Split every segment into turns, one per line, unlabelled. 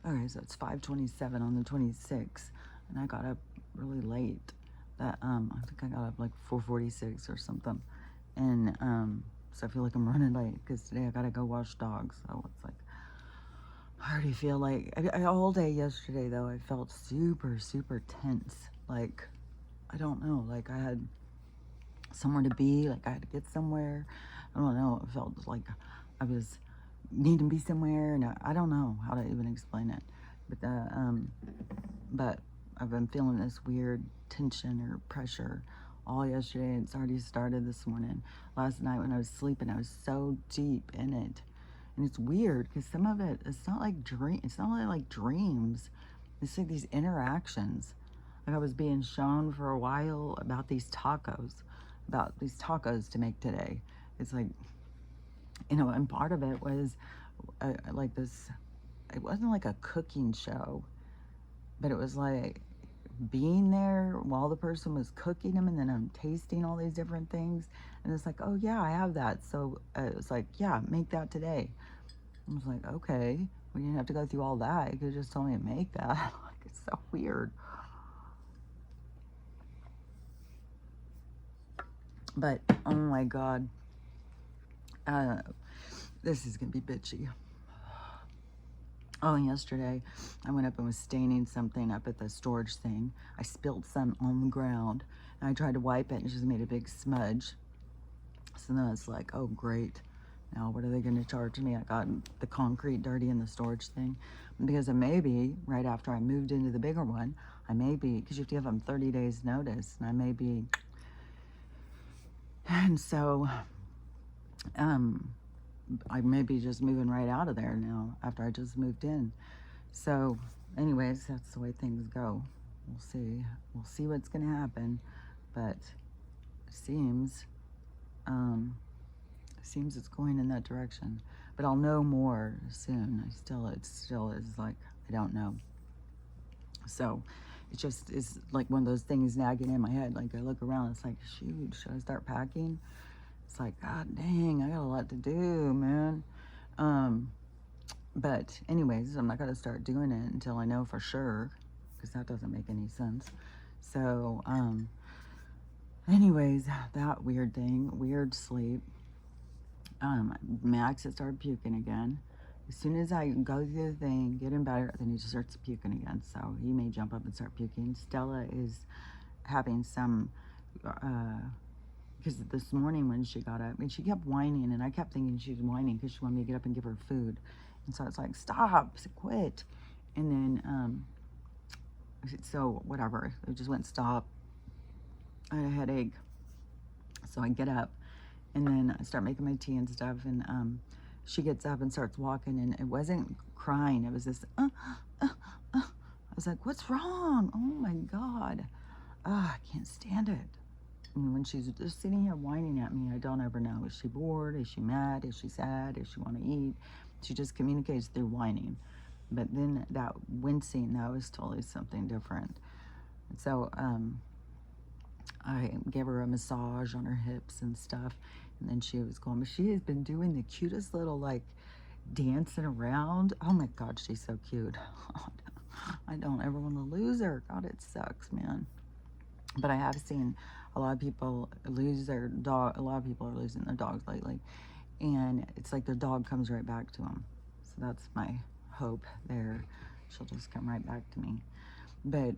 Okay, so it's 5:27 on the 26th, and I got up really late. That I think I got up like 4:46 or something, and so I feel like I'm running late because today I gotta go wash dogs. So it's like I already feel like all day yesterday though I felt super super tense. Like I don't know, like I had somewhere to be, like I had to get somewhere. I don't know. It felt like I was needing to be somewhere, and I don't know how to even explain it. But but I've been feeling this weird tension or pressure all yesterday. It's already started this morning. Last night when I was sleeping, I was so deep in it, and it's weird because some of it, it's not like dream. It's not really like dreams. It's like these interactions. Like I was being shown for a while about these tacos to make today. It's like, and part of it was like this. It wasn't like a cooking show, but it was like being there while the person was cooking them, and then I'm tasting all these different things, and it's like, oh yeah, I have that. So it's like, yeah, make that today. I was like, okay, we didn't have to go through all that. You could just tell me to make that. Like, it's so weird. But oh my god, uh, this is gonna be bitchy. Oh, yesterday I went up and was staining something up at the storage thing. I spilled some on the ground, and I tried to wipe it, and it just made a big smudge. So then it's like, oh great, now what are they going to charge me? I got the concrete dirty in the storage thing, because maybe right after I moved into the bigger one, I may be, because you have to give them 30 days notice, and I may be, and so I may be just moving right out of there now after I just moved in. So anyways, that's the way things go. We'll see what's going to happen, but it seems it's going in that direction. But I'll know more soon. It still is like, I don't know. So it just is like one of those things nagging in my head. Like I look around, it's like, shoot, should I start packing? It's like, god dang, I got a lot to do, man. But anyways, I'm not gonna start doing it until I know for sure, because that doesn't make any sense. So anyways, that weird thing, weird sleep. Max had started puking again. As soon as I go through the thing, get him better, then he just starts puking again. So he may jump up and start puking. Stella is having some, because this morning when she got up, and she kept whining, and I kept thinking she was whining because she wanted me to get up and give her food. And so it's like, stop, quit. And then, so whatever, it just went stop. I had a headache. So I get up, and then I start making my tea and stuff, and she gets up and starts walking, and it wasn't crying, it was this I was like, what's wrong? Oh my god. I can't stand it. And when she's just sitting here whining at me, I don't ever know, is she bored, is she mad, is she sad, does she want to eat? She just communicates through whining. But then that wincing, that was totally something different. And so I gave her a massage on her hips and stuff, and then she was going, but she has been doing the cutest little, like, dancing around. Oh my god, she's so cute. I don't ever want to lose her. God, it sucks, man. But I have seen a lot of people lose their dog. A lot of people are losing their dogs lately, and it's like their dog comes right back to them. So that's my hope there. She'll just come right back to me. But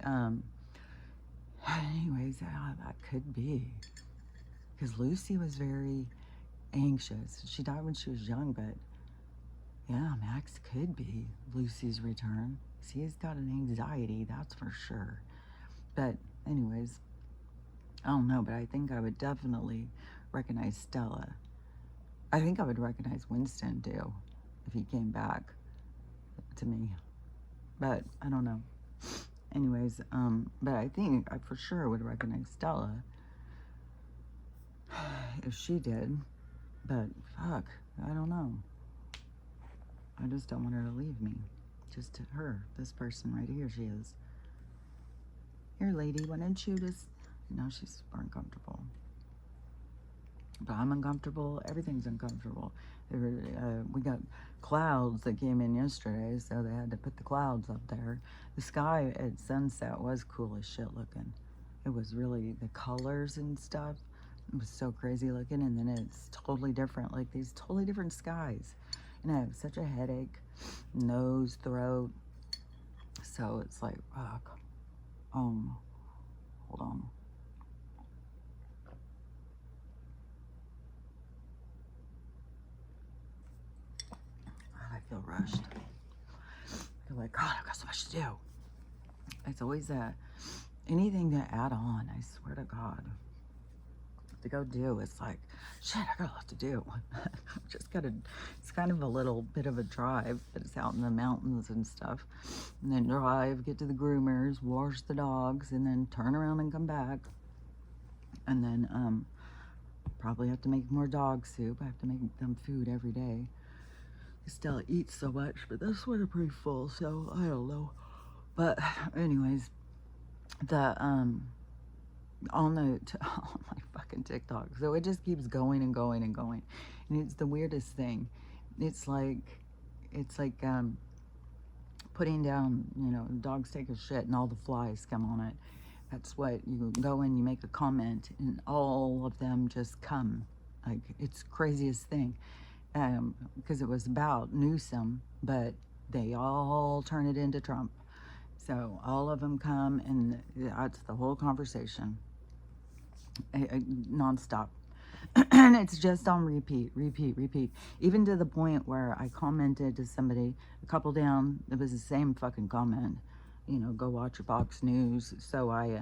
anyways, that could be, because Lucy was very anxious. She died when she was young, but yeah, Max could be Lucy's return. He's got an anxiety, that's for sure. But anyways, I don't know, but I think I would definitely recognize Stella. I think I would recognize Winston too if he came back to me, but I don't know. Anyways, but I think I for sure would recognize Stella if she did. But fuck, I don't know. I just don't want her to leave me. Just to her, this person right here, she is. Here, lady, why don't you just... No, she's uncomfortable. But I'm uncomfortable. Everything's uncomfortable. We got clouds that came in yesterday, so they had to put the clouds up there. The sky at sunset was cool as shit looking. It was really, the colors and stuff, it was so crazy looking, and then it's totally different, like these totally different skies. And I have such a headache, nose, throat, so it's like, fuck. Hold on. God, I feel rushed. I feel like, God, I've got so much to do. It's always anything to add on, I swear to God. To go do, it's like, shit, I got a lot to do. Just gotta, it's kind of a little bit of a drive, but it's out in the mountains and stuff. And then drive, get to the groomers, wash the dogs, and then turn around and come back. And then probably have to make more dog soup. I have to make them food every day. Stella eats so much, but this one are pretty full, so I don't know. But anyways, the on my fucking TikTok, so it just keeps going and going and going, and it's the weirdest thing. It's like putting down, you know, dogs take a shit and all the flies come on it. That's what you go in, you make a comment, and all of them just come. Like, it's craziest thing. Because it was about Newsom, but they all turn it into Trump. So all of them come, and that's the whole conversation, nonstop. And it's just on repeat, repeat, repeat. Even to the point where I commented to somebody, a couple down, it was the same fucking comment. You know, go watch your Fox News. So I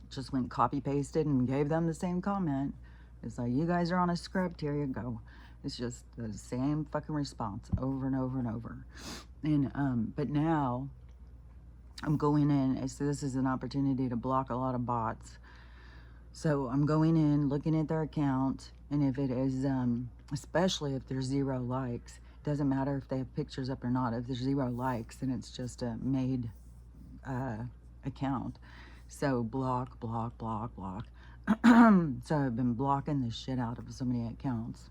just went copy pasted and gave them the same comment. It's like, you guys are on a script, here you go. It's just the same fucking response over and over and over. And but now I'm going in, so this is an opportunity to block a lot of bots. So I'm going in, looking at their account, and if it is, especially if there's 0 likes, doesn't matter if they have pictures up or not, if there's 0 likes, then it's just a made account. So block, block, block, block. So I've been blocking the shit out of so many accounts.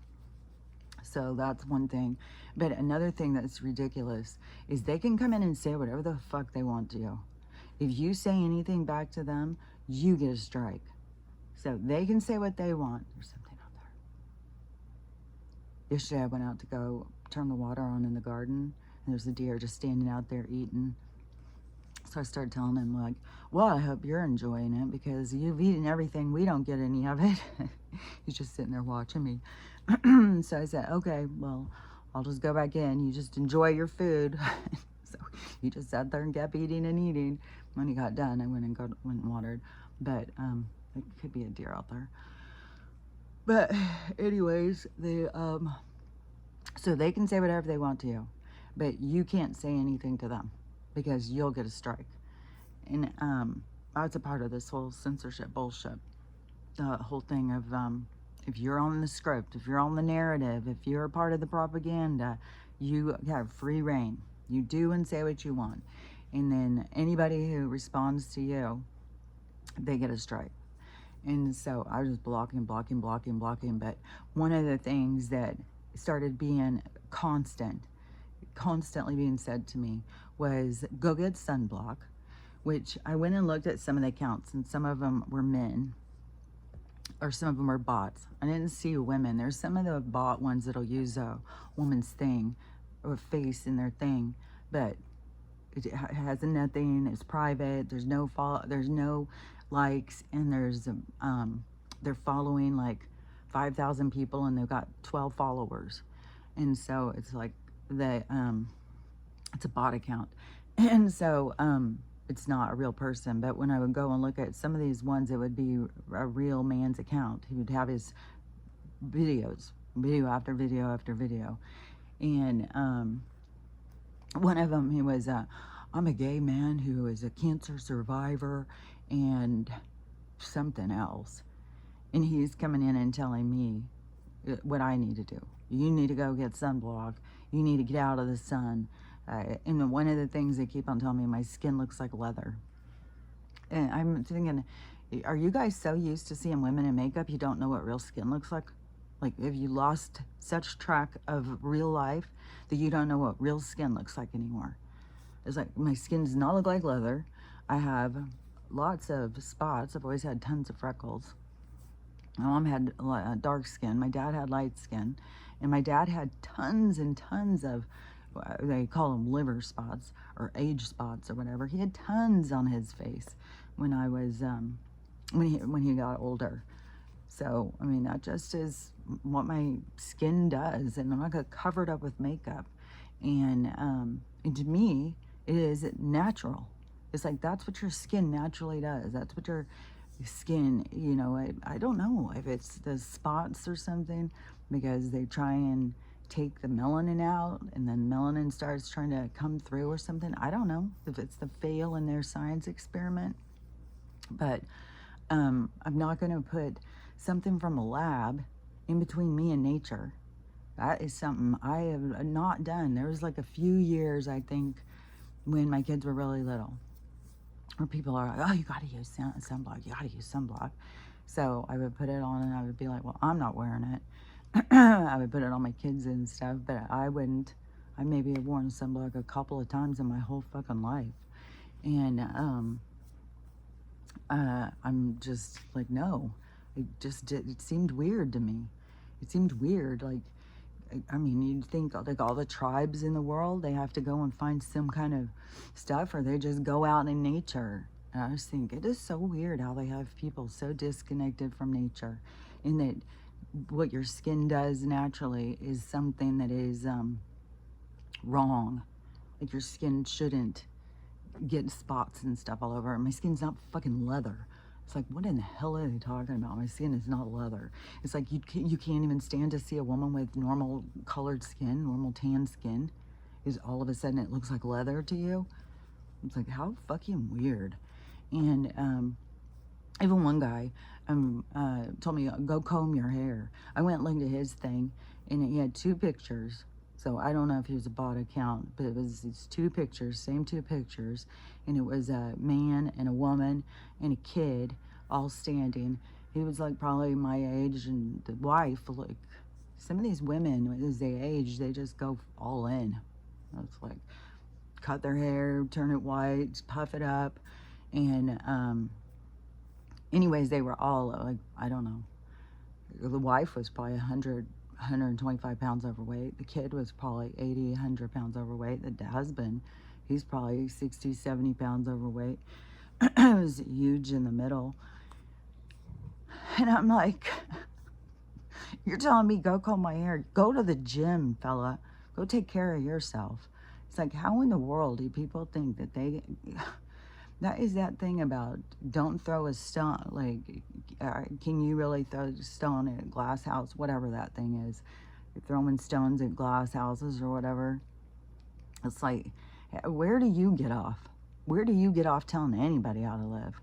So that's one thing. But another thing that's ridiculous is they can come in and say whatever the fuck they want to you. If you say anything back to them, you get a strike. So they can say what they want. There's something out there. Yesterday I went out to go turn the water on in the garden, and there's a deer just standing out there eating. So I started telling him, like, well, I hope you're enjoying it because you've eaten everything. We don't get any of it. He's just sitting there watching me. So I said, okay, well, I'll just go back in. You just enjoy your food. So he just sat there and kept eating and eating. When he got done, I went and watered. But it could be a deer out there. But anyways, so they can say whatever they want to you, but you can't say anything to them because you'll get a strike. And that's a part of this whole censorship bullshit. The whole thing of if you're on the script, if you're on the narrative, if you're a part of the propaganda, you have free reign. You do and say what you want. And then anybody who responds to you, they get a strike. And so I was just blocking. But one of the things that started being constantly being said to me was, go get sunblock, which I went and looked at some of the accounts, and some of them were men, or some of them were bots. I didn't see women. There's some of the bot ones that'll use a woman's thing or face in their thing, but it has nothing. It's private. There's no likes, and there's they're following like 5,000 people, and they've got 12 followers, and so it's like it's a bot account, and so it's not a real person. But when I would go and look at some of these ones, it would be a real man's account. He would have his videos, video after video after video, and one of them, he was I'm a gay man who is a cancer survivor and something else, and he's coming in and telling me what I need to do. You need to go get sunblock. You need to get out of the sun. And one of the things they keep on telling me, my skin looks like leather. And I'm thinking, Are you guys so used to seeing women in makeup you don't know what real skin looks like? Like, have you lost such track of real life that you don't know what real skin looks like anymore? It's like, my skin does not look like leather. I have lots of spots. I've always had tons of freckles. My mom had dark skin. My dad had light skin. And my dad had tons and tons of, they call them liver spots or age spots or whatever. He had tons on his face when I was, when he got older. So, I mean, that just is what my skin does. And I'm not going to cover it up with makeup. And to me, it is natural. It's like, that's what your skin naturally does. That's what your skin, you know, I don't know if it's the spots or something, because they try and take the melanin out and then melanin starts trying to come through or something. I don't know if it's the fail in their science experiment, but I'm not going to put something from a lab in between me and nature. That is something I have not done. There was like a few years, I think, when my kids were really little, where people are like, oh, you got to use sunblock. You got to use sunblock. So I would put it on and I would be like, well, I'm not wearing it. I would put it on my kids and stuff, but I wouldn't. I maybe have worn sunblock a couple of times in my whole fucking life. And I'm just like, no. It seemed weird to me. It seemed weird. Like, I mean, you'd think like all the tribes in the world, they have to go and find some kind of stuff, or they just go out in nature. And I just think it is so weird how they have people so disconnected from nature, in that what your skin does naturally is something that is wrong. Like, your skin shouldn't get spots and stuff all over. My skin's not fucking leather. It's like, what in the hell are they talking about? My skin is not leather. It's like you can't even stand to see a woman with normal colored skin, normal tan skin. Is all of a sudden it looks like leather to you? It's like, how fucking weird. And even one guy told me, go comb your hair. I went and looked at his thing, and he had 2 pictures. So I don't know if he was a bot account, but it was these 2 pictures, same 2 pictures, and it was a man and a woman and a kid all standing. He was like probably my age, and the wife, like, some of these women as they age, they just go all in. It's like, cut their hair, turn it white, puff it up, and anyways, they were all like, I don't know. The wife was probably 125 pounds overweight. The kid was probably 80, 100 pounds overweight. The husband, he's probably 60, 70 pounds overweight. It was huge in the middle. And I'm like, you're telling me go comb my hair? Go to the gym, fella. Go take care of yourself. It's like, how in the world do people think that they... That is that thing about don't throw a stone. Like, can you really throw a stone at a glass house? Whatever that thing is. You're throwing stones at glass houses or whatever. It's like, where do you get off? Where do you get off telling anybody how to live?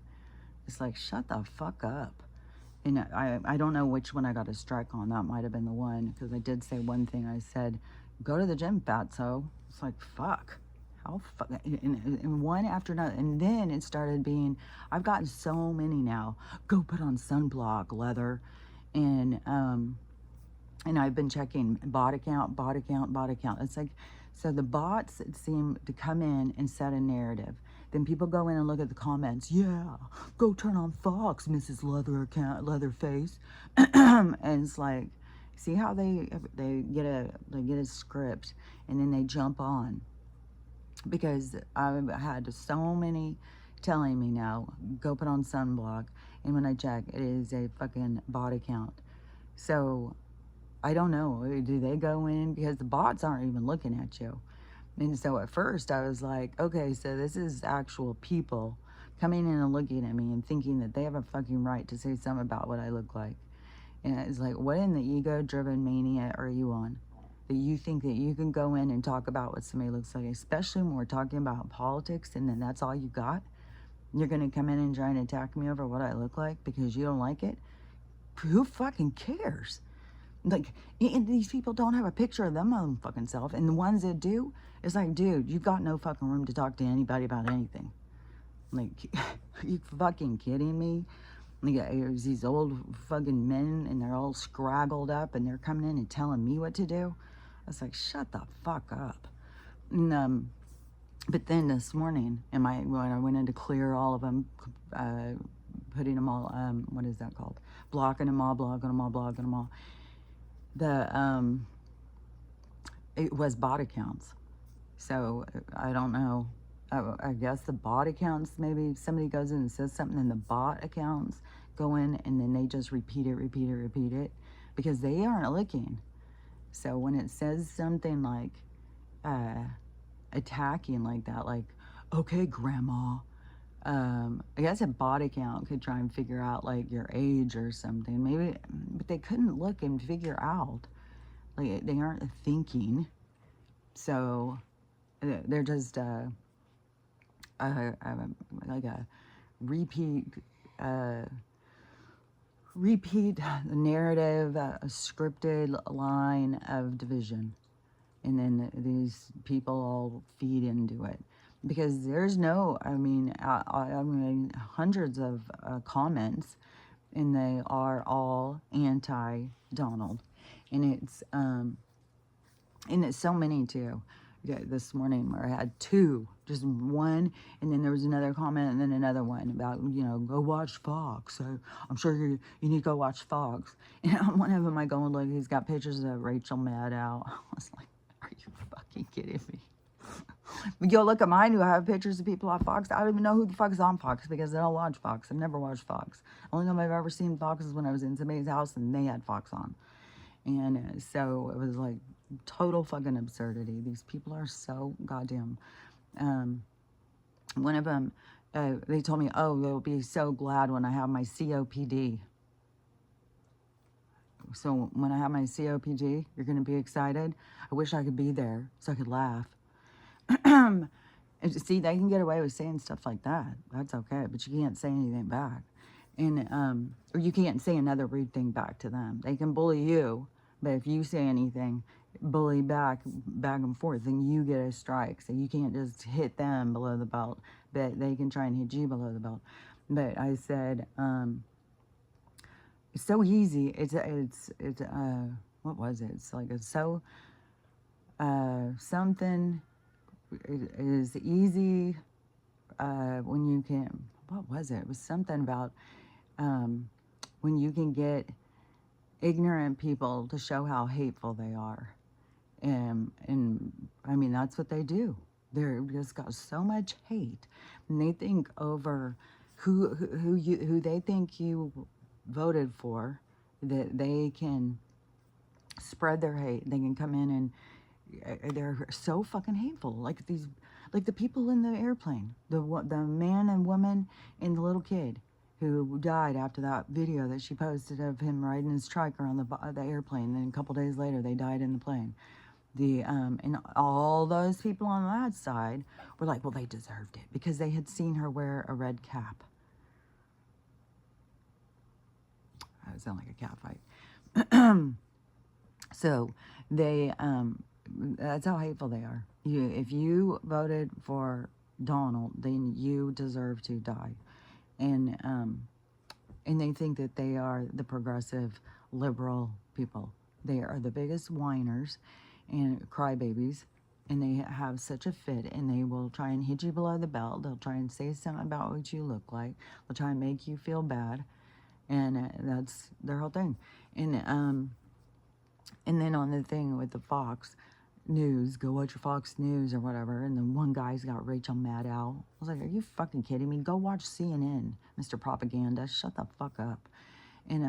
It's like, shut the fuck up. And I don't know which one I got a strike on. That might have been the one, because I did say one thing. I said, go to the gym, fatso. It's like, fuck. How and one after another. And then it started being, I've gotten so many now. Go put on sunblock, leather. And I've been checking bot account. It's like, so the bots seem to come in and set a narrative. Then people go in and look at the comments. Yeah, go turn on Fox, Mrs. Leatherface. And it's like, see how they get a script, and then they jump on. Because I've had so many telling me now, go put on sunblock. And when I check, it is a fucking bot account. So, I don't know. Do they go in? Because the bots aren't even looking at you. And so at first I was like, okay, so this is actual people coming in and looking at me and thinking that they have a fucking right to say something about what I look like. And it's like, what in the ego-driven mania are you on? That you think that you can go in and talk about what somebody looks like, especially when we're talking about politics, and then that's all you got? You're going to come in and try and attack me over what I look like because you don't like it? Who fucking cares? Like, and these people don't have a picture of them own fucking self, and the ones that do, it's like, dude, you've got no fucking room to talk to anybody about anything. Like, are you fucking kidding me? Like, there's these old fucking men, and they're all scraggled up, and they're coming in and telling me what to do. I was like, shut the fuck up. And, but then this morning, when I went in to clear all of them, putting them all, what is that called? Blocking them all, blocking them all, blocking them all. It was bot accounts. So I don't know. I guess the bot accounts, maybe somebody goes in and says something, and the bot accounts go in, and then they just repeat it, because they aren't looking. So when it says something like attacking like that, like, okay, grandma, I guess a bot account could try and figure out like your age or something, maybe, but they couldn't look and figure out. Like, they aren't thinking. So they're just like a repeat narrative, a scripted line of division, and then these people all feed into it, because there's no, I mean, hundreds of comments, and they are all anti-Donald, and it's so many too. Yeah, this morning where I had two, just one, and then there was another comment, and then another one about, go watch Fox. So I'm sure you need to go watch Fox. And on one of them, I go and look, he's got pictures of Rachel Maddow. I was like, are you fucking kidding me? Go look at mine, who have pictures of people on Fox. I don't even know who the fuck is on Fox, because I don't watch Fox. I've never watched Fox. The only time I've ever seen Fox is when I was in somebody's house and they had Fox on. And so it was like total fucking absurdity. These people are so goddamn. One of them, they told me, oh, they'll be so glad when I have my COPD. So when I have my COPD, you're going to be excited. I wish I could be there so I could laugh. And see, they can get away with saying stuff like that. That's okay, but you can't say anything back. And or you can't say another rude thing back to them. They can bully you, but if you say anything, bully back and forth, then you get a strike. So you can't just hit them below the belt, but they can try and hit you below the belt. But I said, it's so easy. It's what was it? It's like, it's so something is easy when you can. What was it? It was something about when you can get ignorant people to show how hateful they are. And I mean, that's what they do. They're just got so much hate, and they think over who they think you voted for, that they can spread their hate. They can come in and they're so fucking hateful. Like the people in the airplane, the man and woman and the little kid who died after that video that she posted of him riding his striker on the airplane. Then a couple days later, they died in the plane. And all those people on that side were like, well, they deserved it because they had seen her wear a red cap. That would sound like a cat fight. So they, that's how hateful they are. If you voted for Donald, then you deserve to die. And they think that they are the progressive, liberal people. They are the biggest whiners and crybabies, and they have such a fit, and they will try and hit you below the belt. They'll try and say something about what you look like. They'll try and make you feel bad, and that's their whole thing. And then on the thing with the Fox News, go watch your Fox News or whatever, and then one guy's got Rachel Maddow. I was like, are you fucking kidding me? Go watch CNN, Mr. Propaganda. Shut the fuck up. And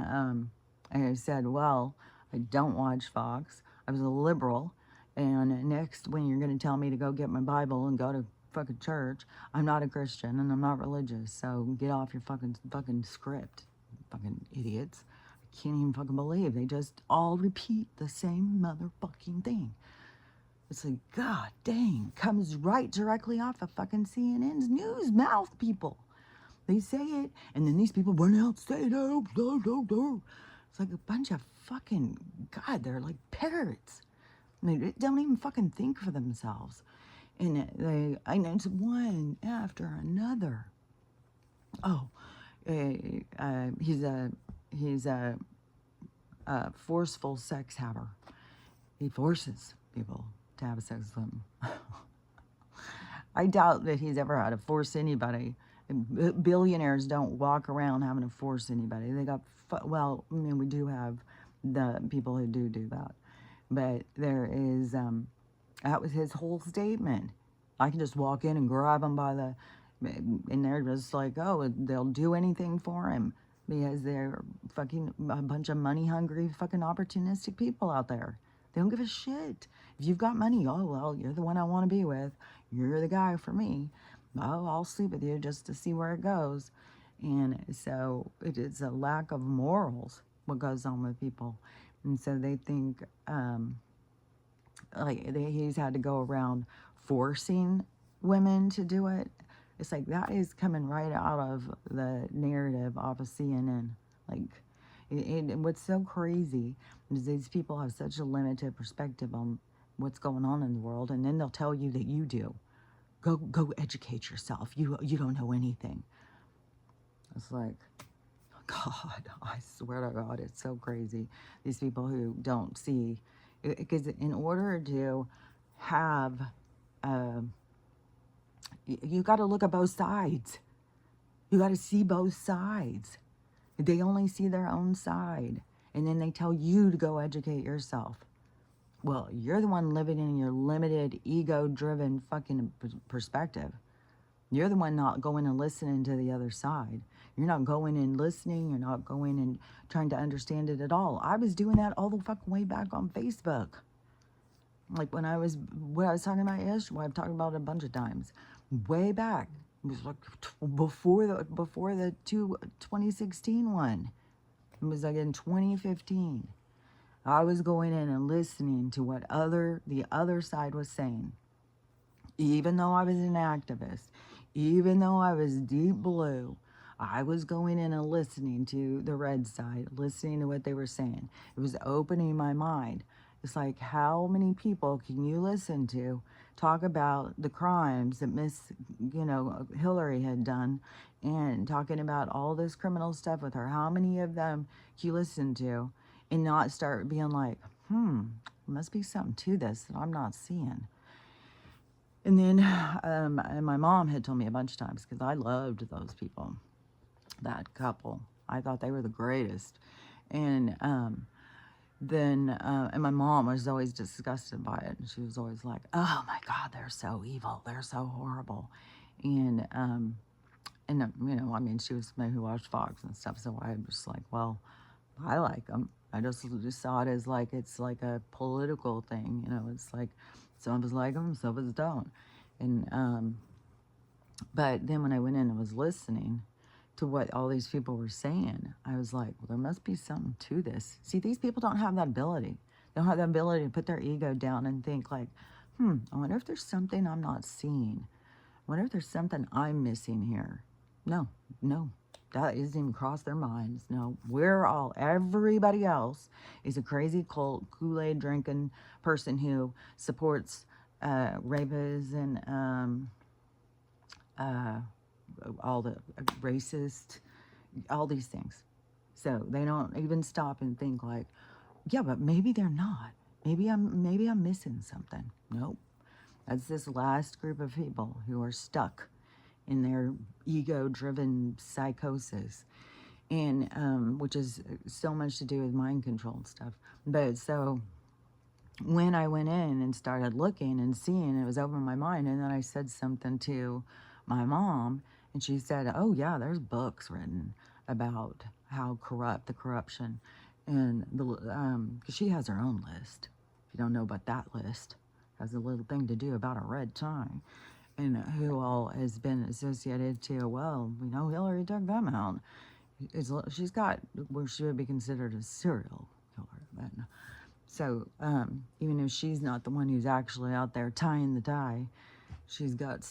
I said, well, I don't watch Fox. I was a liberal, and next, when you're going to tell me to go get my Bible and go to fucking church, I'm not a Christian, and I'm not religious, so get off your fucking script, fucking idiots. I can't even fucking believe they just all repeat the same motherfucking thing. It's like, god dang, comes right directly off of fucking CNN's news mouth, people. They say it, and then these people run out, say no. It's like a bunch of fucking, god, they're like parrots. They don't even fucking think for themselves. And it's one after another. Oh, he's a forceful sex haver. He forces people to have sex with him. I doubt that he's ever had to force anybody. Billionaires don't walk around having to force anybody. They got, well, I mean, we do have the people who do that. But there is, that was his whole statement. I can just walk in and grab them by the, and they're just like, oh, they'll do anything for him because they're fucking a bunch of money hungry, fucking opportunistic people out there. They don't give a shit. If you've got money, oh, well, you're the one I want to be with. You're the guy for me. Oh, I'll sleep with you just to see where it goes. And so it is a lack of morals, what goes on with people. And so they think, he's had to go around forcing women to do it. It's like that is coming right out of the narrative off of CNN. Like, and what's so crazy is these people have such a limited perspective on what's going on in the world, and then they'll tell you that you do. Go educate yourself. You don't know anything. It's like, God, I swear to God, it's so crazy. These people who don't see, because in order to have, you got to look at both sides. You got to see both sides. They only see their own side, and then they tell you to go educate yourself. Well, you're the one living in your limited, ego-driven fucking perspective. You're the one not going and listening to the other side. You're not going and listening. You're not going and trying to understand it at all. I was doing that all the fucking way back on Facebook. Like what I was talking about yesterday, I've talked about it a bunch of times. Way back. It was like before the 2016 one. It was like in 2015. I was going in and listening to what the other side was saying. Even though I was an activist, even though I was deep blue, I was going in and listening to the red side, listening to what they were saying. It was opening my mind. It's like, how many people can you listen to talk about the crimes that Hillary had done and talking about all this criminal stuff with her? How many of them can you listen to and not start being like, there must be something to this that I'm not seeing? And then and my mom had told me a bunch of times, because I loved those people, that couple. I thought they were the greatest. And and my mom was always disgusted by it. And she was always like, oh my God, they're so evil. They're so horrible. And I mean, she was somebody who watched Fox and stuff. So I was just like, well, I like them. I just saw it as like, it's like a political thing. It's like some of us like them, some of us don't. And, but then when I went in and was listening to what all these people were saying, I was like, well, there must be something to this. See, these people don't have that ability. They don't have the ability to put their ego down and think like, I wonder if there's something I'm not seeing. I wonder if there's something I'm missing here. No, that doesn't even cross their minds. No, everybody else is a crazy cult, Kool-Aid drinking person who supports rapists and all the racist, all these things. So they don't even stop and think like, yeah, but maybe they're not. Maybe I'm missing something. Nope. That's this last group of people who are stuck in their ego-driven psychosis, and which is so much to do with mind control and stuff. But so when I went in and started looking and seeing, it was opening my mind, and then I said something to my mom, and she said, oh yeah, there's books written about how corrupt the corruption, and because she has her own list. If you don't know about that list, it has a little thing to do about a red tie, and who all has been associated to, well, Hillary took them out. She's got, well, she would be considered a serial killer. But, so even if she's not the one who's actually out there tying the tie, she's got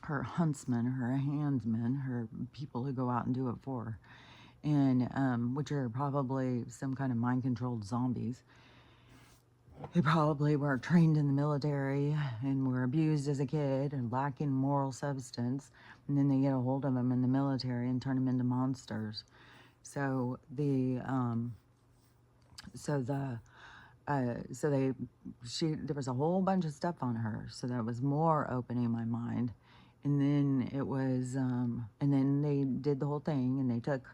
her huntsmen, her handsmen, her people who go out and do it for her, and which are probably some kind of mind-controlled zombies. They probably were trained in the military and were abused as a kid and lacking moral substance. And then they get a hold of them in the military and turn them into monsters. So so the, so there was a whole bunch of stuff on her. So that was more opening my mind. And then and then they did the whole thing and they took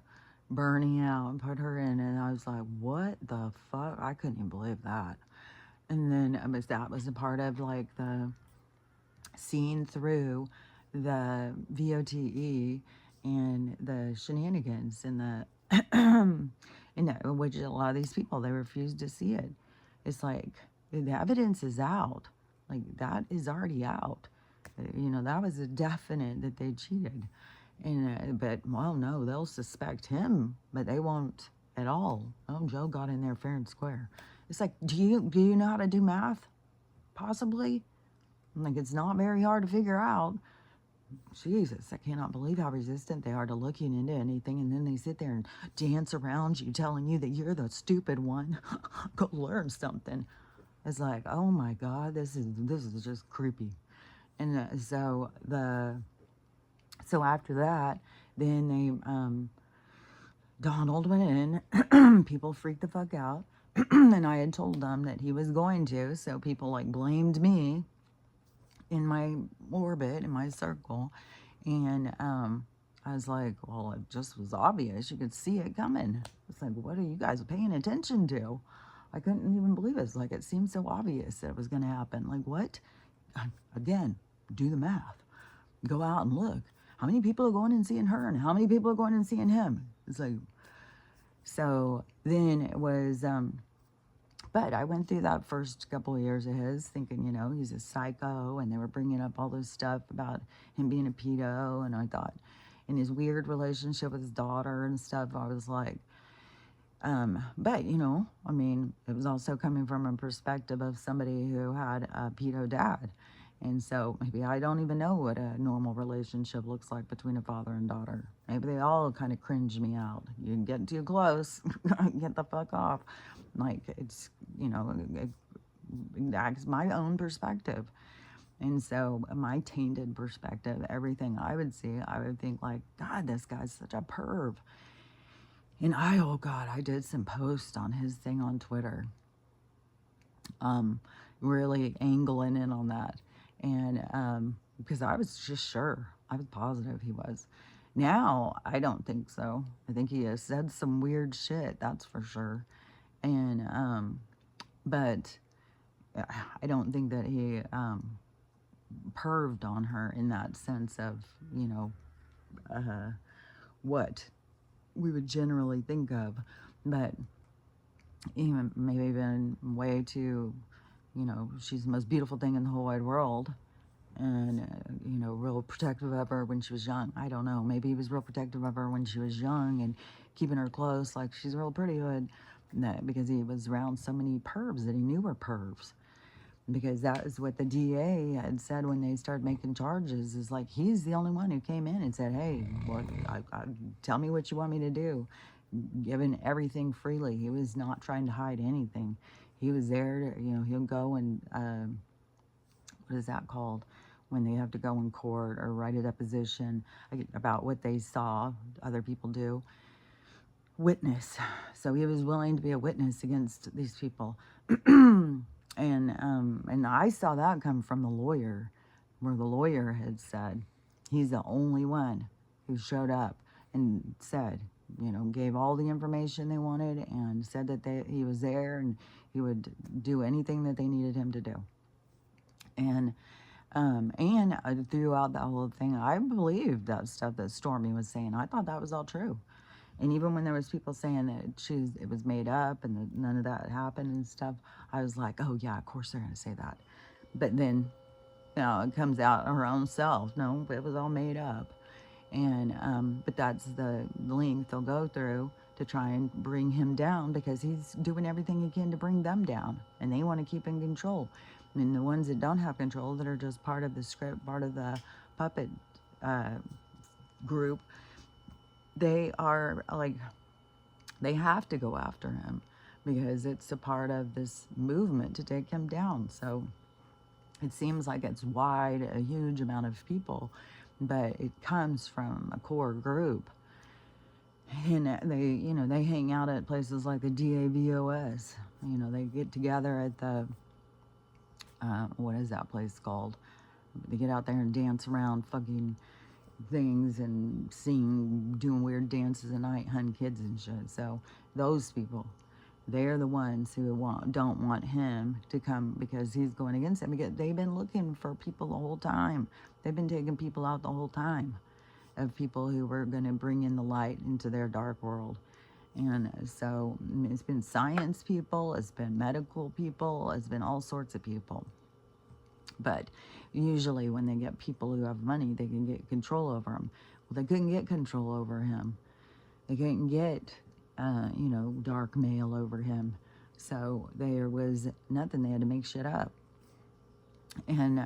Bernie out and put her in. And I was like, what the fuck? I couldn't even believe that. And then that was a part of like the seeing through the VOTE and the shenanigans and which a lot of these people, they refuse to see it. It's like the evidence is out. Like that is already out. That was a definite that they cheated. But well, no, they'll suspect him, but they won't at all. Oh, Joe got in there fair and square. It's like, do you know how to do math? Possibly. Like, it's not very hard to figure out. Jesus, I cannot believe how resistant they are to looking into anything, and then they sit there and dance around you, telling you that you're the stupid one. Go learn something. It's like, oh my God, this is just creepy. And so after that, then Donald went in. People freaked the fuck out. And I had told them that he was going to, so people like blamed me in my orbit, in my circle. And I was like, well, it just was obvious. You could see it coming. It's like, what are you guys paying attention to? I couldn't even believe it. It's like, it seemed so obvious that it was going to happen. Like, what? Again, do the math. Go out and look. How many people are going and seeing her, and how many people are going and seeing him? It's like, so then it was, but I went through that first couple of years of his thinking, he's a psycho, and they were bringing up all this stuff about him being a pedo, and I thought, in his weird relationship with his daughter and stuff, I was like, but, I mean, it was also coming from a perspective of somebody who had a pedo dad. And so maybe I don't even know what a normal relationship looks like between a father and daughter. Maybe they all kind of cringe me out. You get too close, get the fuck off. Like, it's, that's my own perspective. And so my tainted perspective, everything I would see, I would think like, God, this guy's such a perv. And oh God, I did some posts on his thing on Twitter. Really angling in on that. And because I was just sure, I was positive he was. Now, I don't think so. I think he has said some weird shit, that's for sure. And, but I don't think that he perved on her in that sense of, what we would generally think of. But even maybe been way too, she's the most beautiful thing in the whole wide world. And, real protective of her when she was young. I don't know. Maybe he was real protective of her when she was young and keeping her close, like she's real pretty hood. Because he was around so many pervs that he knew were pervs. Because that is what the DA had said when they started making charges, is like, he's the only one who came in and said, hey, tell me what you want me to do. Given everything freely. He was not trying to hide anything. He was there to, he'll go and, what is that called? When they have to go in court or write a deposition about what they saw other people do. Witness. So he was willing to be a witness against these people. And I saw that come from the lawyer, where the lawyer had said he's the only one who showed up and said, gave all the information they wanted and said that he was there and he would do anything that they needed him to do. And throughout that whole thing, I believed that stuff that Stormy was saying. I thought that was all true. And even when there was people saying that it was made up and that none of that happened and stuff, I was like, oh yeah, of course they're going to say that. But then, it comes out her own self. No, it was all made up. And, but that's the length they'll go through to try and bring him down, because he's doing everything he can to bring them down. And they want to keep in control. And the ones that don't have control, that are just part of the script, part of the puppet group, they are like, they have to go after him because it's a part of this movement to take him down. So it seems like it's wide, a huge amount of people, but it comes from a core group. And they hang out at places like the DAVOS. They get together at the, what is that place called? They get out there and dance around fucking things and sing, doing weird dances at night, hunting kids and shit. So those people, they're the ones who don't want him to come, because he's going against them. Because they've been looking for people the whole time. They've been taking people out the whole time, of people who were going to bring in the light into their dark world. And so it's been science people, it's been medical people, it's been all sorts of people. But usually when they get people who have money, they can get control over them. Well, they couldn't get control over him. They couldn't get, dark mail over him. So there was nothing. They had to make shit up. And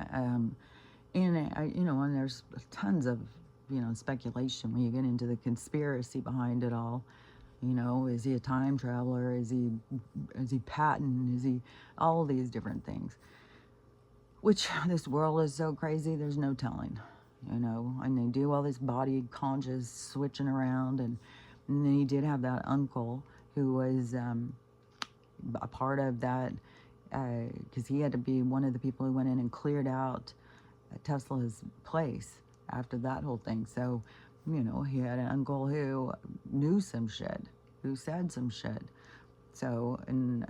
there's tons of, speculation when you get into the conspiracy behind it all. Is he a time traveler? Is he Patton? Is he all these different things? Which, this world is so crazy, there's no telling, and they do all this body conscious switching around, and then he did have that uncle who was a part of that, because he had to be one of the people who went in and cleared out Tesla's place after that whole thing. So, he had an uncle who knew some shit, who said some shit. So, and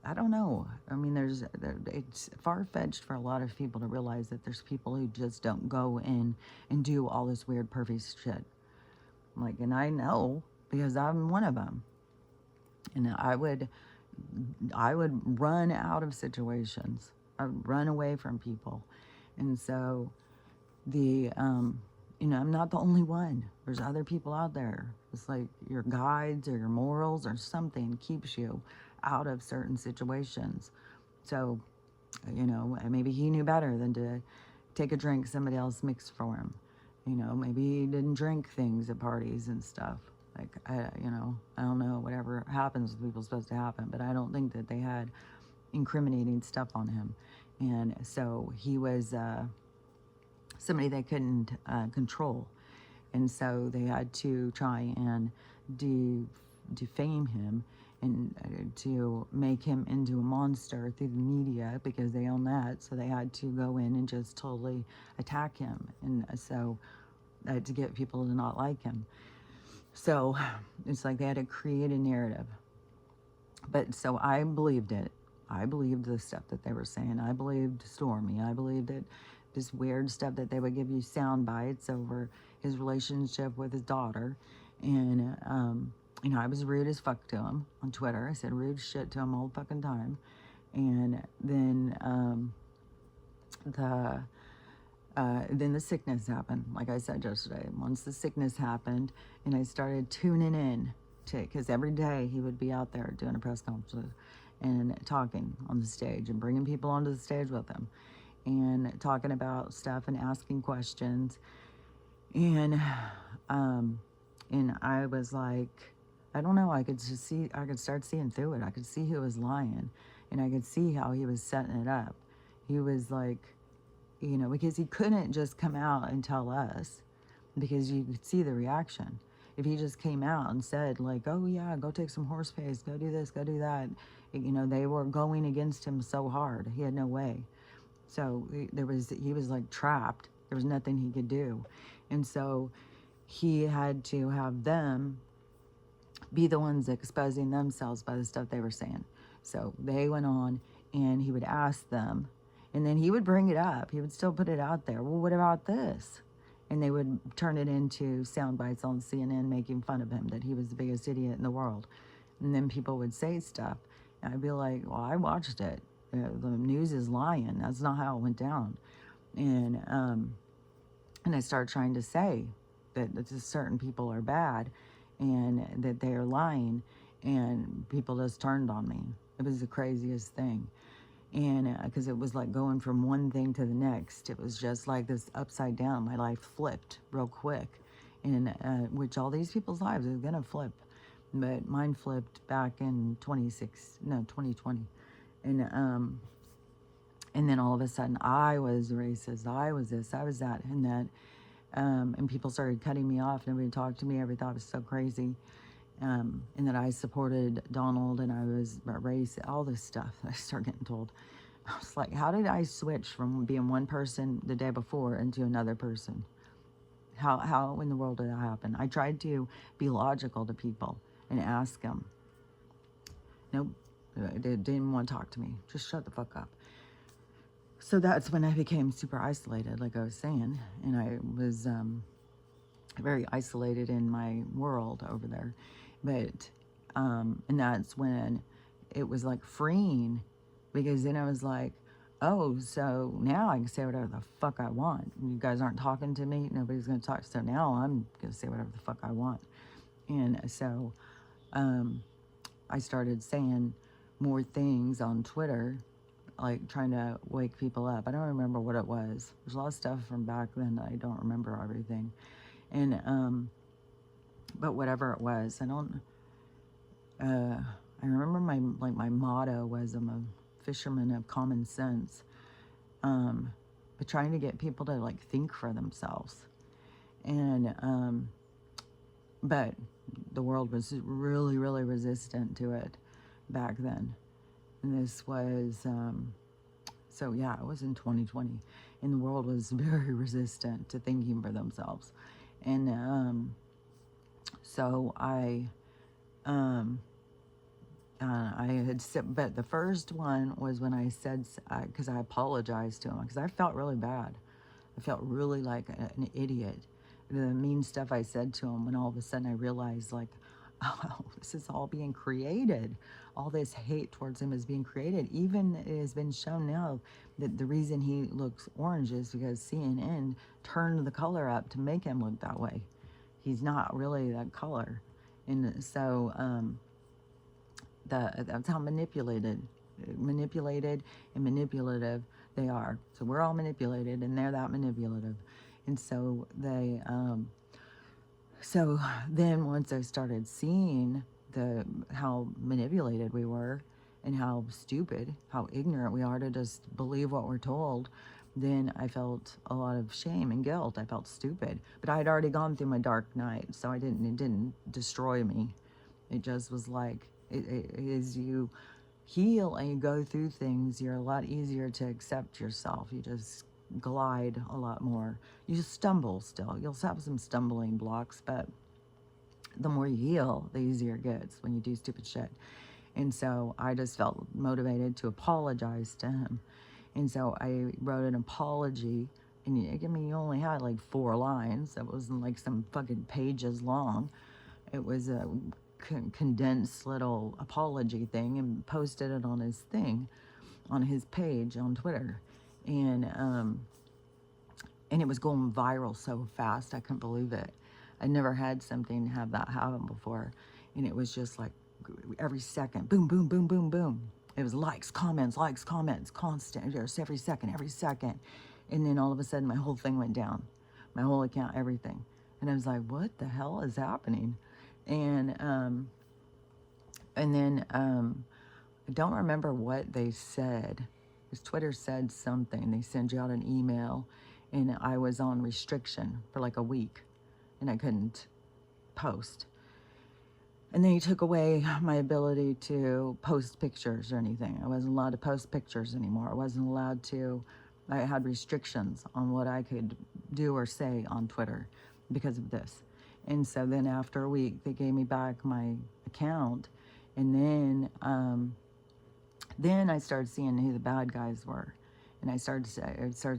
I don't know. I mean, it's far-fetched for a lot of people to realize that there's people who just don't go in and do all this weird, perfect shit. And I know, because I'm one of them. And I would run out of situations. I would run away from people. And so I'm not the only one. There's other people out there. It's like your guides or your morals or something keeps you out of certain situations. So, maybe he knew better than to take a drink somebody else mixed for him. Maybe he didn't drink things at parties and stuff. I don't know, whatever happens with people is supposed to happen, but I don't think that they had incriminating stuff on him. And so he was somebody they couldn't control. And so they had to try and defame him, and to make him into a monster through the media, because they own that. So they had to go in and just totally attack him. And so to get people to not like him. So it's like they had to create a narrative. But so I believed it. I believed the stuff that they were saying. I believed Stormy. I believed it. This weird stuff that they would give you sound bites over his relationship with his daughter. And, I was rude as fuck to him on Twitter. I said rude shit to him all the fucking time. And then the sickness happened, like I said yesterday. Once the sickness happened, and I started tuning in because every day he would be out there doing a press conference and talking on the stage and bringing people onto the stage with him and talking about stuff and asking questions. And I was like, I don't know, I could start seeing through it. I could see who was lying, and I could see how he was setting it up. He was like, because he couldn't just come out and tell us, because you could see the reaction. If he just came out and said, like, oh yeah, go take some horse paste, go do this, go do that, they were going against him so hard. He had no way. So he was like trapped. There was nothing he could do. And so he had to have them be the ones exposing themselves by the stuff they were saying. So they went on, and he would ask them, and then he would bring it up. He would still put it out there. Well, what about this? And they would turn it into sound bites on CNN making fun of him, that he was the biggest idiot in the world. And then people would say stuff, and I'd be like, well, I watched it. The news is lying. That's not how it went down. And I started trying to say that certain people are bad and that they are lying, and people just turned on me. It was the craziest thing. And because it was like going from one thing to the next. It was just like this upside down. My life flipped real quick, and which all these people's lives is going to flip. but mine flipped back in 2020. And then all of a sudden I was racist, I was this, I was that, and that. And people started cutting me off. Nobody talked to me. Everybody thought it was so crazy. And that I supported Donald and I was race, all this stuff. I started getting told. I was like, how did I switch from being one person the day before into another person? How in the world did that happen? I tried to be logical to people and ask them. Nope, they didn't want to talk to me. Just shut the fuck up. So that's when I became super isolated, like I was saying. And I was very isolated in my world over there. But, and that's when it was like freeing, because then I was like, oh, so now I can say whatever the fuck I want. You guys aren't talking to me. Nobody's going to talk. So now I'm going to say whatever the fuck I want. And so I started saying more things on Twitter, like trying to wake people up. I don't remember what it was. There's a lot of stuff from back then that I don't remember everything. And, but whatever it was, I don't, I remember my motto was, I'm a fisherman of common sense. But trying to get people to like think for themselves. And, but the world was really, really resistant to it back then. And this was, so yeah, it was in 2020. And the world was very resistant to thinking for themselves. And so I had said, but the first one was when I said, because I apologized to him, because I felt really bad. I felt really like an idiot. The mean stuff I said to him, when all of a sudden I realized, like, oh, this is all being created. All this hate towards him is being created. Even it has been shown now that the reason he looks orange is because CNN turned the color up to make him look that way. He's not really that color. And so that's how manipulated and manipulative they are. So we're all manipulated and they're that manipulative. And so they, so then once I started seeing how manipulated we were and how stupid, how ignorant we are to just believe what we're told, then I felt a lot of shame and guilt. I felt stupid, but I had already gone through my dark night, so it didn't destroy me. It just was like, as you heal and you go through things, you're a lot easier to accept yourself. You just glide a lot more. You just stumble still. You'll have some stumbling blocks, but the more you heal, the easier it gets when you do stupid shit. And so I just felt motivated to apologize to him. And so I wrote an apology. And I mean, you only had like 4 lines. It wasn't like some fucking pages long. It was a condensed little apology thing, and posted it on his thing, on his page on Twitter. And it was going viral so fast, I couldn't believe it. I never had something have that happen before. And it was just like every second, boom, boom, boom, boom, boom. It was likes, comments, constant, just every second. And then all of a sudden my whole thing went down, my whole account, everything. And I was like, what the hell is happening? And then I don't remember what they said. Because Twitter said something. They send you out an email, and I was on restriction for like a week, and I couldn't post. And then he took away my ability to post pictures or anything. I wasn't allowed to post pictures anymore. I wasn't allowed to. I had restrictions on what I could do or say on Twitter because of this. And so then after a week, they gave me back my account. And then I started seeing who the bad guys were. And I started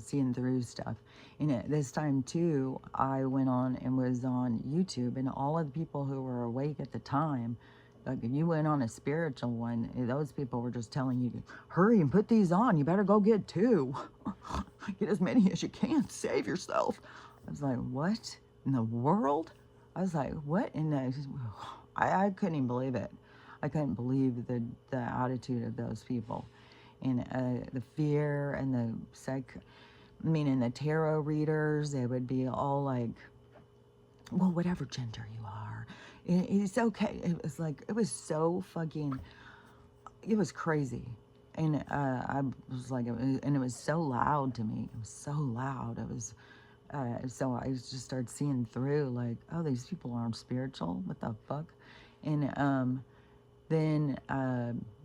seeing through stuff. And at this time, too, I went on and was on YouTube. And all of the people who were awake at the time, like if you went on a spiritual one, those people were just telling you, hurry and put these on. You better go get 2. Get as many as you can. Save yourself. I was like, what in the world? I was like, what in the... I couldn't even believe it. I couldn't believe the attitude of those people. And the fear and and the tarot readers, they would be all like, well, whatever gender you are, It's okay. It was like, it was so fucking, it was crazy. And I was like, and it was so loud to me. It was so loud. It was, so I just started seeing through, like, oh, these people aren't spiritual. What the fuck? And then,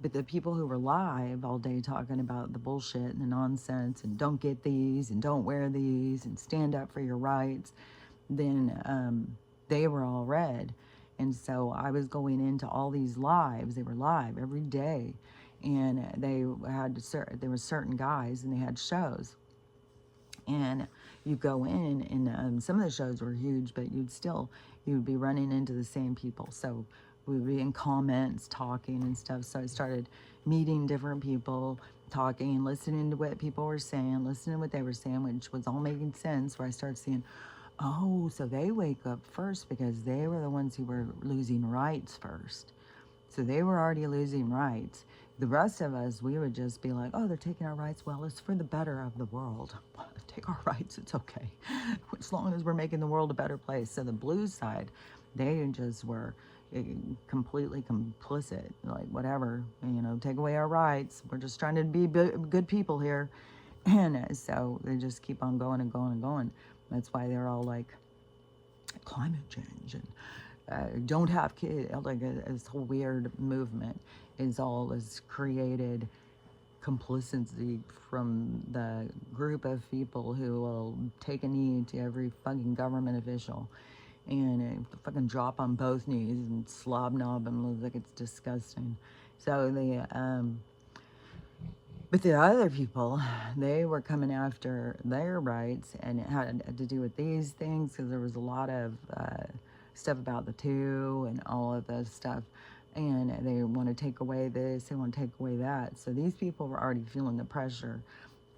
but the people who were live all day talking about the bullshit and the nonsense and don't get these and don't wear these and stand up for your rights, then they were all red. And so I was going into all these lives. They were live every day. And there were certain guys and they had shows. And you go in and some of the shows were huge, but you'd be running into the same people. So we would be in comments talking and stuff. So I started meeting different people, talking, listening to what people were saying, listening to what they were saying, which was all making sense, where I started seeing, oh, so they wake up first because they were the ones who were losing rights first. So they were already losing rights. The rest of us, we would just be like, oh, they're taking our rights. Well, it's for the better of the world. Take our rights, it's okay. As long as we're making the world a better place. So the blue side, they just were completely complicit. Like, whatever, take away our rights. We're just trying to be good people here. And so they just keep on going and going and going. That's why they're all like, climate change and don't have kids. Like, this whole weird movement is created complicity from the group of people who will take a knee to every fucking government official and fucking drop on both knees and slob knob them. Like, it's disgusting. So but the other people, they were coming after their rights, and it had to do with these things because there was a lot of stuff about the two and all of this stuff. And they want to take away this, they want to take away that. So these people were already feeling the pressure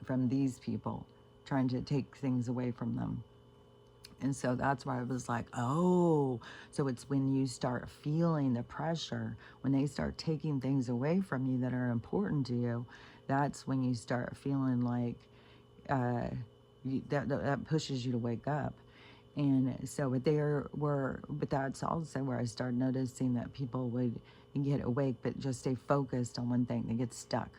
from these people trying to take things away from them. And so that's why I was like, oh, so it's when you start feeling the pressure, when they start taking things away from you that are important to you, that's when you start feeling like that pushes you to wake up. And so, but that's also where I started noticing that people would get awake, but just stay focused on one thing. They get stuck.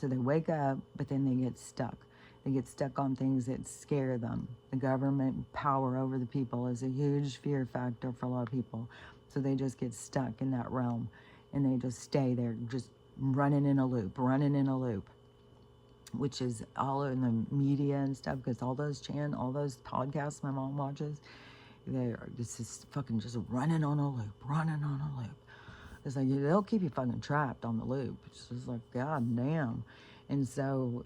So they wake up, but then they get stuck. They get stuck on things that scare them. The government power over the people is a huge fear factor for a lot of people. So they just get stuck in that realm and they just stay there, just running in a loop, which is all in the media and stuff, because all those podcasts my mom watches, this is fucking just running on a loop. It's like, they'll keep you fucking trapped on the loop. It's just like, god damn. And so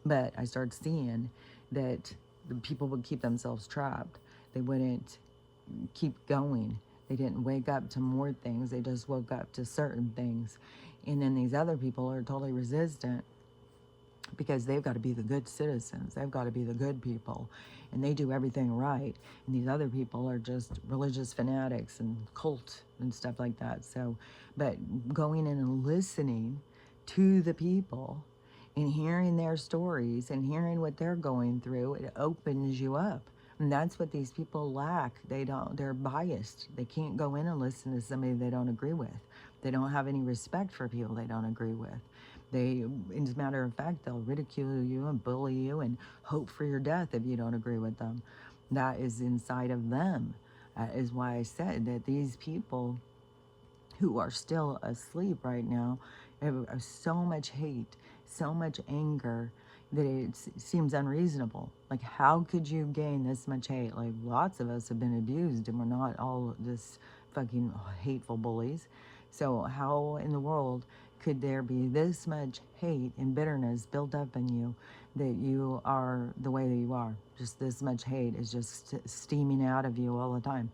but I started seeing that the people would keep themselves trapped. They wouldn't keep going. They didn't wake up to more things. They just woke up to certain things. And then these other people are totally resistant because they've got to be the good citizens. They've got to be the good people. And they do everything right. And these other people are just religious fanatics and cult and stuff like that. So, but going in and listening to the people and hearing their stories and hearing what they're going through, it opens you up. And that's what these people lack. They're biased. They can't go in and listen to somebody they don't agree with. They don't have any respect for people they don't agree with. As a matter of fact, they'll ridicule you and bully you and hope for your death if you don't agree with them. That is inside of them. That is why I said that these people who are still asleep right now have so much hate, so much anger, that it seems unreasonable. Like, how could you gain this much hate? Like, lots of us have been abused and we're not all this fucking hateful bullies. So how in the world could there be this much hate and bitterness built up in you that you are the way that you are? Just this much hate is just steaming out of you all the time.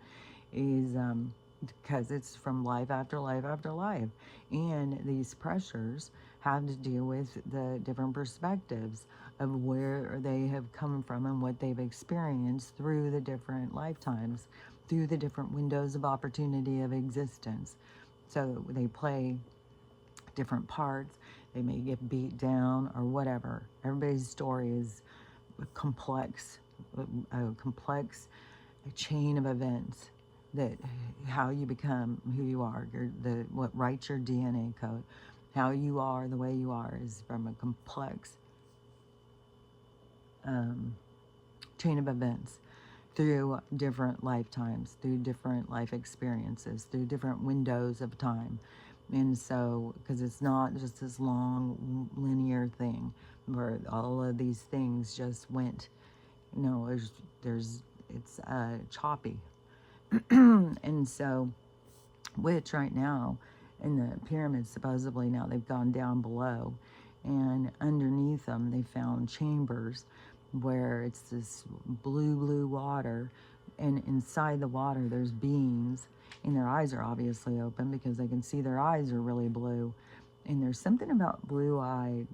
Because it's from life after life after life. And these pressures have to do with the different perspectives of where they have come from and what they've experienced through the different lifetimes, through the different windows of opportunity of existence. So they play different parts. They may get beat down or whatever. Everybody's story is complex, a chain of events. that how you become who you are, what writes your DNA code, how you are the way you are is from a complex um, chain of events through different lifetimes, through different life experiences, through different windows of time. And so, because it's not just this long linear thing where all of these things just went, it's choppy. And so, which right now in the pyramids, supposedly now they've gone down below, and underneath them they found chambers where it's this blue water, and inside the water there's beings, and their eyes are obviously open because they can see their eyes are really blue. And there's something about blue-eyed,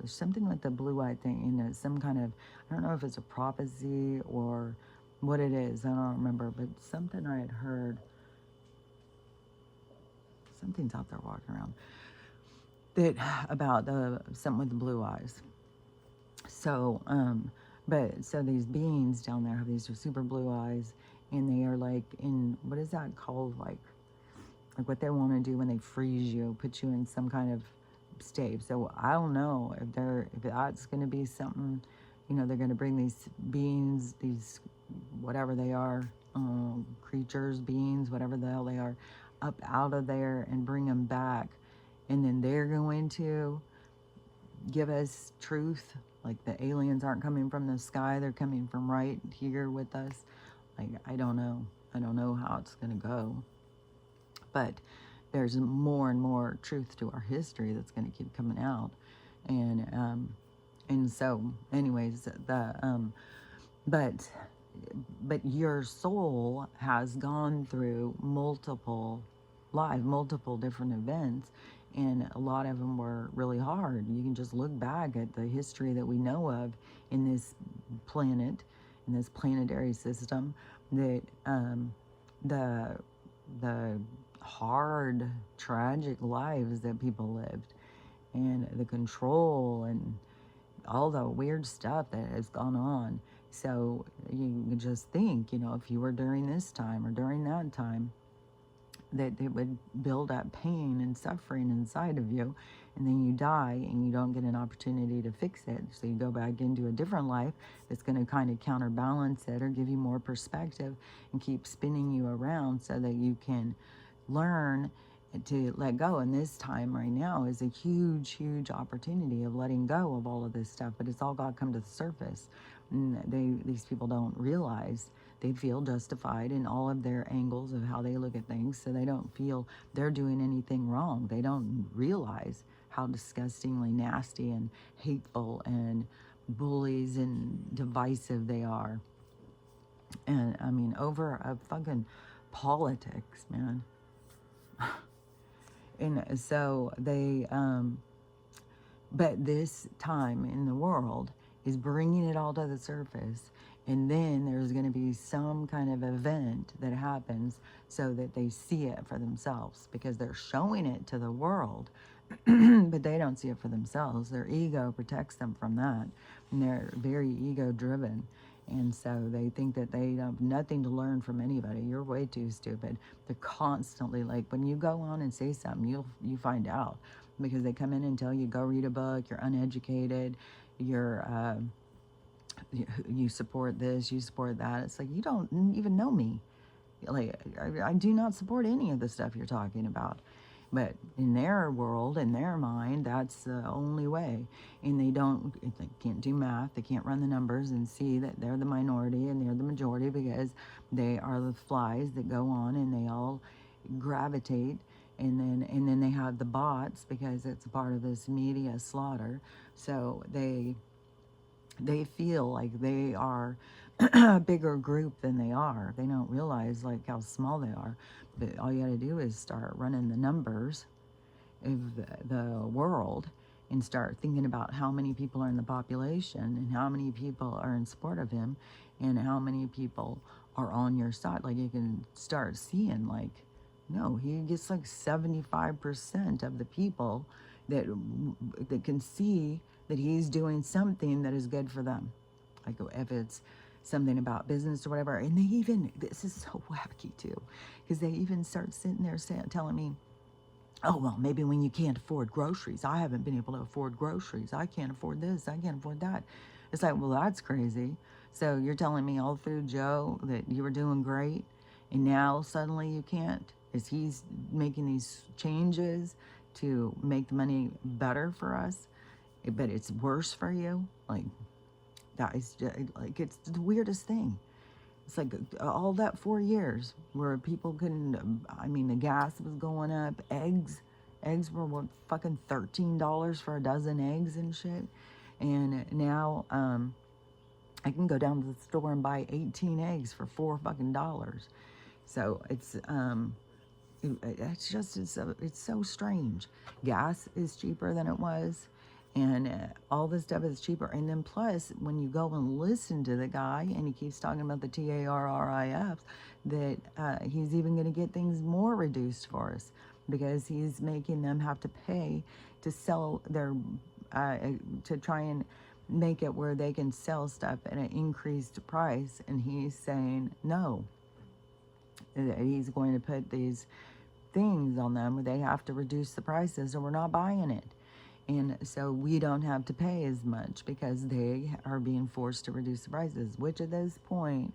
something with the blue-eyed thing, some kind of, I don't know if it's a prophecy or what it is, I don't remember, but something I had heard, something's out there walking around, that about something with the blue eyes. So, but so these beings down there have these super blue eyes, and they are like in, what is that called? Like what they want to do when they freeze you, put you in some kind of state. So I don't know if that's going to be something, they're going to bring these beings, these whatever they are, creatures, beings, whatever the hell they are, up out of there and bring them back, and then they're going to give us truth. Like the aliens aren't coming from the sky, they're coming from right here with us. Like, I don't know how it's going to go, but there's more and more truth to our history that's going to keep coming out. And so anyways, but your soul has gone through multiple different events, and a lot of them were really hard. You can just look back at the history that we know of in this planet, in this planetary system, that the hard, tragic lives that people lived, and the control and all the weird stuff that has gone on. So you can just think, if you were during this time or during that time, that it would build up pain and suffering inside of you, and then you die and you don't get an opportunity to fix it. So you go back into a different life that's going to kind of counterbalance it or give you more perspective and keep spinning you around so that you can learn to let go. And this time right now is a huge opportunity of letting go of all of this stuff, but it's all got to come to the surface. And these people don't realize they feel justified in all of their angles of how they look at things, so they don't feel they're doing anything wrong. They don't realize how disgustingly nasty and hateful and bullies and divisive they are. And I mean, over a fucking politics, man. And so but this time in the world is bringing it all to the surface. And then there's going to be some kind of event that happens so that they see it for themselves, because they're showing it to the world, but they don't see it for themselves. Their ego protects them from that. And they're very ego driven. And so they think that they have nothing to learn from anybody. You're way too stupid. They're constantly like, when you go on and say something, you find out, because they come in and tell you, go read a book, you're uneducated, you support this, you support that. It's like, you don't even know me. Like, I do not support any of the stuff you're talking about. But in their world, in their mind, that's the only way. And they can't do math, they can't run the numbers and see that they're the minority and they're the majority, because they are the flies that go on and they all gravitate. And then they have the bots, because it's a part of this media slaughter. So they feel like they are a bigger group than they are. They don't realize like how small they are. But all you got to do is start running the numbers of the world and start thinking about how many people are in the population and how many people are in support of him and how many people are on your side. Like, you can start seeing, like, no, he gets like 75% of the people that can see that he's doing something that is good for them. Like, if it's something about business or whatever. And they even, this is so wacky too, because they even start sitting there telling me, oh, well, maybe when you can't afford groceries. I haven't been able to afford groceries. I can't afford this. I can't afford that. It's like, well, that's crazy. So you're telling me all through Joe that you were doing great and now suddenly you can't? Is he's making these changes to make the money better for us, but it's worse for you? Like, that is just, like, it's the weirdest thing. It's like all that 4 years where people couldn't, I mean, the gas was going up, eggs were what, fucking $13 for a dozen eggs and shit. And now I can go down to the store and buy 18 eggs for $4 fucking. So it's just, it's so strange. Gas is cheaper than it was, and all this stuff is cheaper. And then plus, when you go and listen to the guy, and he keeps talking about the TARRIFs, that he's even going to get things more reduced for us because he's making them have to pay to sell their, to try and make it where they can sell stuff at an increased price. And he's saying no. He's going to put these things on them where they have to reduce the prices or we're not buying it. And so we don't have to pay as much because they are being forced to reduce the prices, which at this point,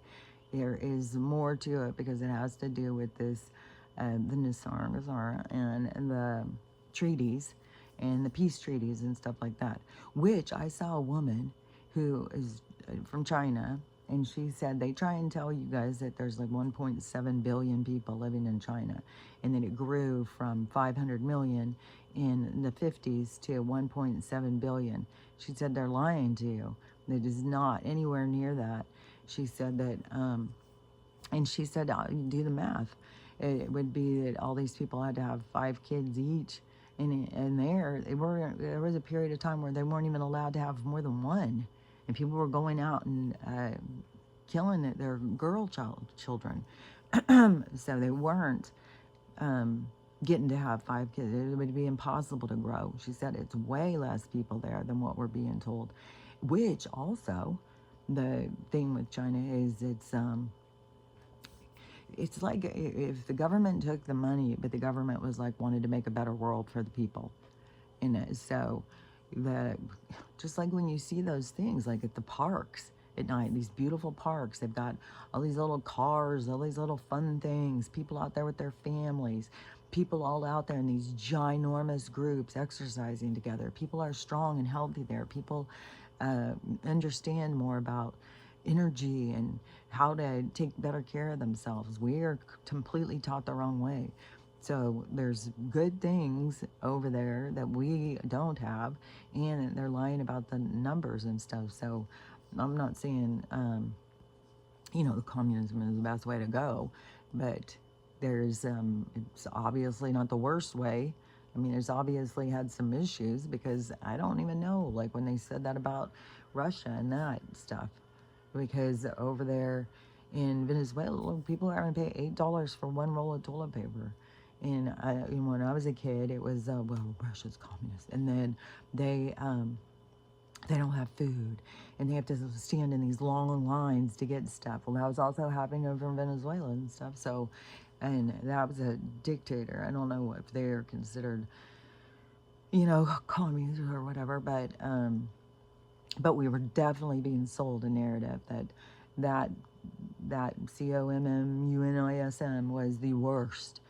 there is more to it because it has to do with this, the Nisar and the treaties and the peace treaties and stuff like that, which I saw a woman who is from China, and she said they try and tell you guys that there's like 1.7 billion people living in China, and that it grew from 500 million in the 50s to 1.7 billion. She said they're lying to you. It is not anywhere near that. She said that, and she said, do the math. It would be that all these people had to have 5 kids each. And there was a period of time where they weren't even allowed to have more than one. And people were going out and killing their children. So they weren't getting to have 5 kids. It would be impossible to grow. She said it's way less people there than what we're being told. Which also, the thing with China is it's like if the government took the money, but the government was like wanted to make a better world for the people. And so just like when you see those things like at the parks at night, these beautiful parks, they've got all these little cars, all these little fun things, people out there with their families, people all out there in these ginormous groups exercising together. People are strong and healthy there. People understand more about energy and how to take better care of themselves. We are completely taught the wrong way. So there's good things over there that we don't have, and they're lying about the numbers and stuff. So I'm not saying, the communism is the best way to go, but there's, it's obviously not the worst way. I mean, there's obviously had some issues because I don't even know, like when they said that about Russia and that stuff, because over there in Venezuela, people are having to pay $8 for one roll of toilet paper. And when I was a kid, it was, Russia's communist. And then they don't have food. And they have to stand in these long lines to get stuff. Well, that was also happening over in Venezuela and stuff. So, and that was a dictator. I don't know if they're considered, communists or whatever. But we were definitely being sold a narrative that COMMUNISM was the worst.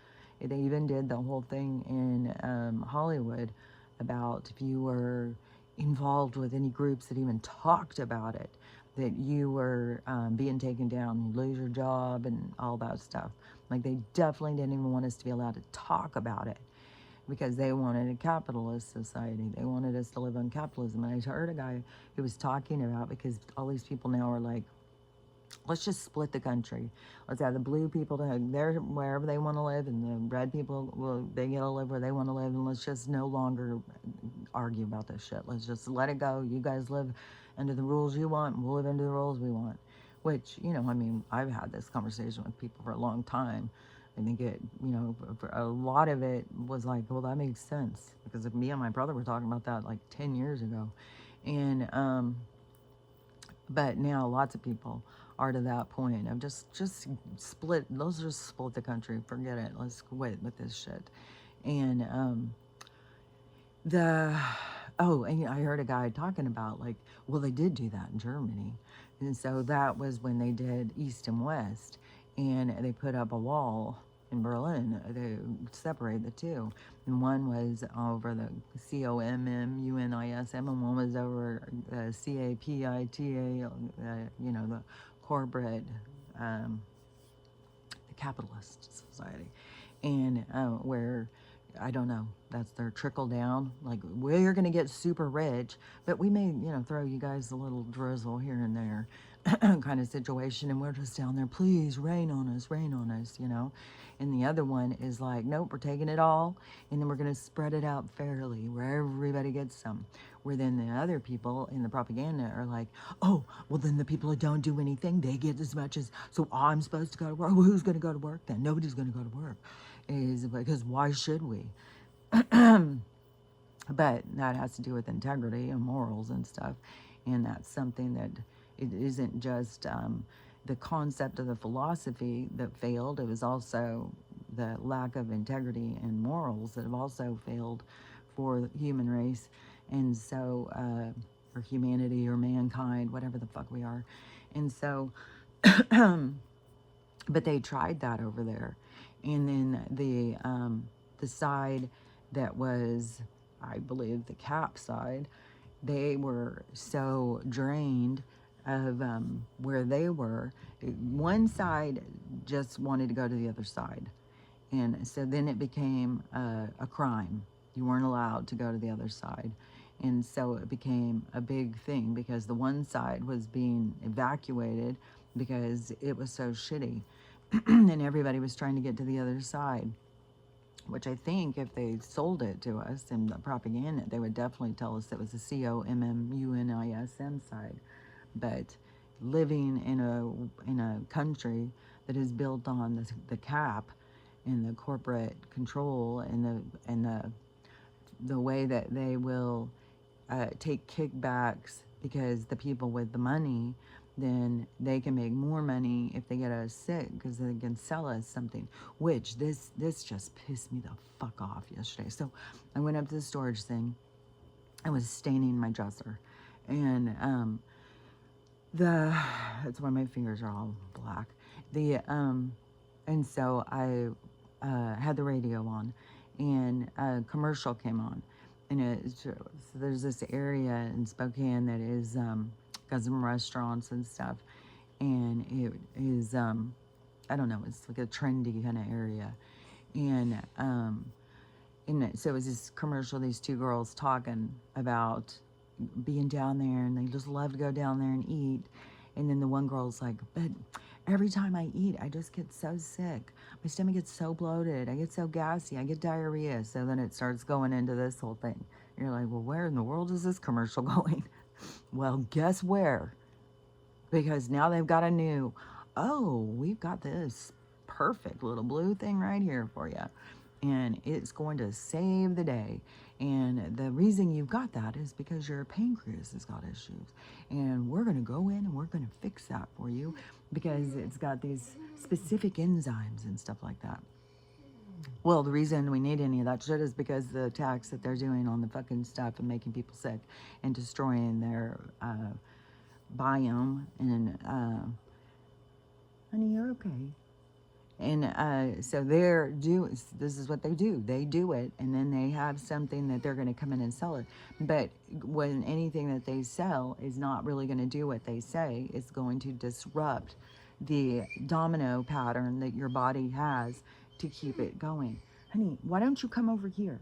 They even did the whole thing in Hollywood about if you were involved with any groups that even talked about it, that you were being taken down, you lose your job and all that stuff. Like they definitely didn't even want us to be allowed to talk about it because they wanted a capitalist society. They wanted us to live on capitalism. And I heard a guy who was talking about, because all these people now are like, let's just split the country. Let's have the blue people to there wherever they want to live, and the red people they get to live where they want to live, and let's just no longer argue about this shit. Let's just let it go. You guys live under the rules you want, and we'll live under the rules we want. Which, I've had this conversation with people for a long time. I think for a lot of it was like, well, that makes sense, because me and my brother were talking about that like 10 years ago. And but now lots of people are to that point of just split. Let's just split the country. Forget it. Let's quit with this shit. And the oh, and I heard a guy talking about like, well, they did do that in Germany, and so that was when they did East and West, and they put up a wall in Berlin. They separated the two, and one was over the COMMUNISM, and one was over the CAPITA, you know, the corporate, the capitalist society, and where I don't know, that's their trickle down. Like, we're going to get super rich, but we may, you know, throw you guys a little drizzle here and there kind of situation. And we're just down there, please rain on us, you know. And the other one is like, nope, we're taking it all. And then we're going to spread it out fairly where everybody gets some. Where then the other people in the propaganda are like, oh, well, then the people who don't do anything, they get as much as, so I'm supposed to go to work. Well, who's going to go to work then? Nobody's going to go to work. Is because why should we? But that has to do with integrity and morals and stuff, and that's something that it isn't just the concept of the philosophy that failed. It was also the lack of integrity and morals that have also failed for the human race, and so or humanity or mankind, whatever the fuck we are. And so but they tried that over there. And then the side that was, I believe, the cap side, they were so drained of where they were. One side just wanted to go to the other side. And so then it became a crime. You weren't allowed to go to the other side. And so it became a big thing because the one side was being evacuated because it was so shitty. And everybody was trying to get to the other side, which I think if they sold it to us in the propaganda, they would definitely tell us it was the COMMUNISM side. But living in a country that is built on the cap and the corporate control and the way that they will take kickbacks because the people with the money, then they can make more money if they get us sick because they can sell us something, which this just pissed me the fuck off yesterday. So I went up to the storage thing. I was staining my dresser, and that's why my fingers are all black. And so I had the radio on, and a commercial came on, and so there's this area in Spokane that is got some restaurants and stuff, and it is I don't know, it's like a trendy kind of area, and so it was this commercial, these two girls talking about being down there, and they just love to go down there and eat. And then the one girl's like, but every time I eat, I just get so sick. My stomach gets so bloated. I get so gassy. I get diarrhea. So then it starts going into this whole thing. You're like, well, where in the world is this commercial going? Well, guess where? Because now they've got a new, oh, we've got this perfect little blue thing right here for you. And it's going to save the day. And the reason you've got that is because your pancreas has got issues. And we're going to go in and we're going to fix that for you because it's got these specific enzymes and stuff like that. Well, the reason we need any of that shit is because the attacks that they're doing on the fucking stuff and making people sick and destroying their biome. And honey, you're okay. And so this is what they do. They do it, and then they have something that they're going to come in and sell it. But when anything that they sell is not really going to do what they say, it's going to disrupt the domino pattern that your body has to keep it going. Honey, why don't you come over here?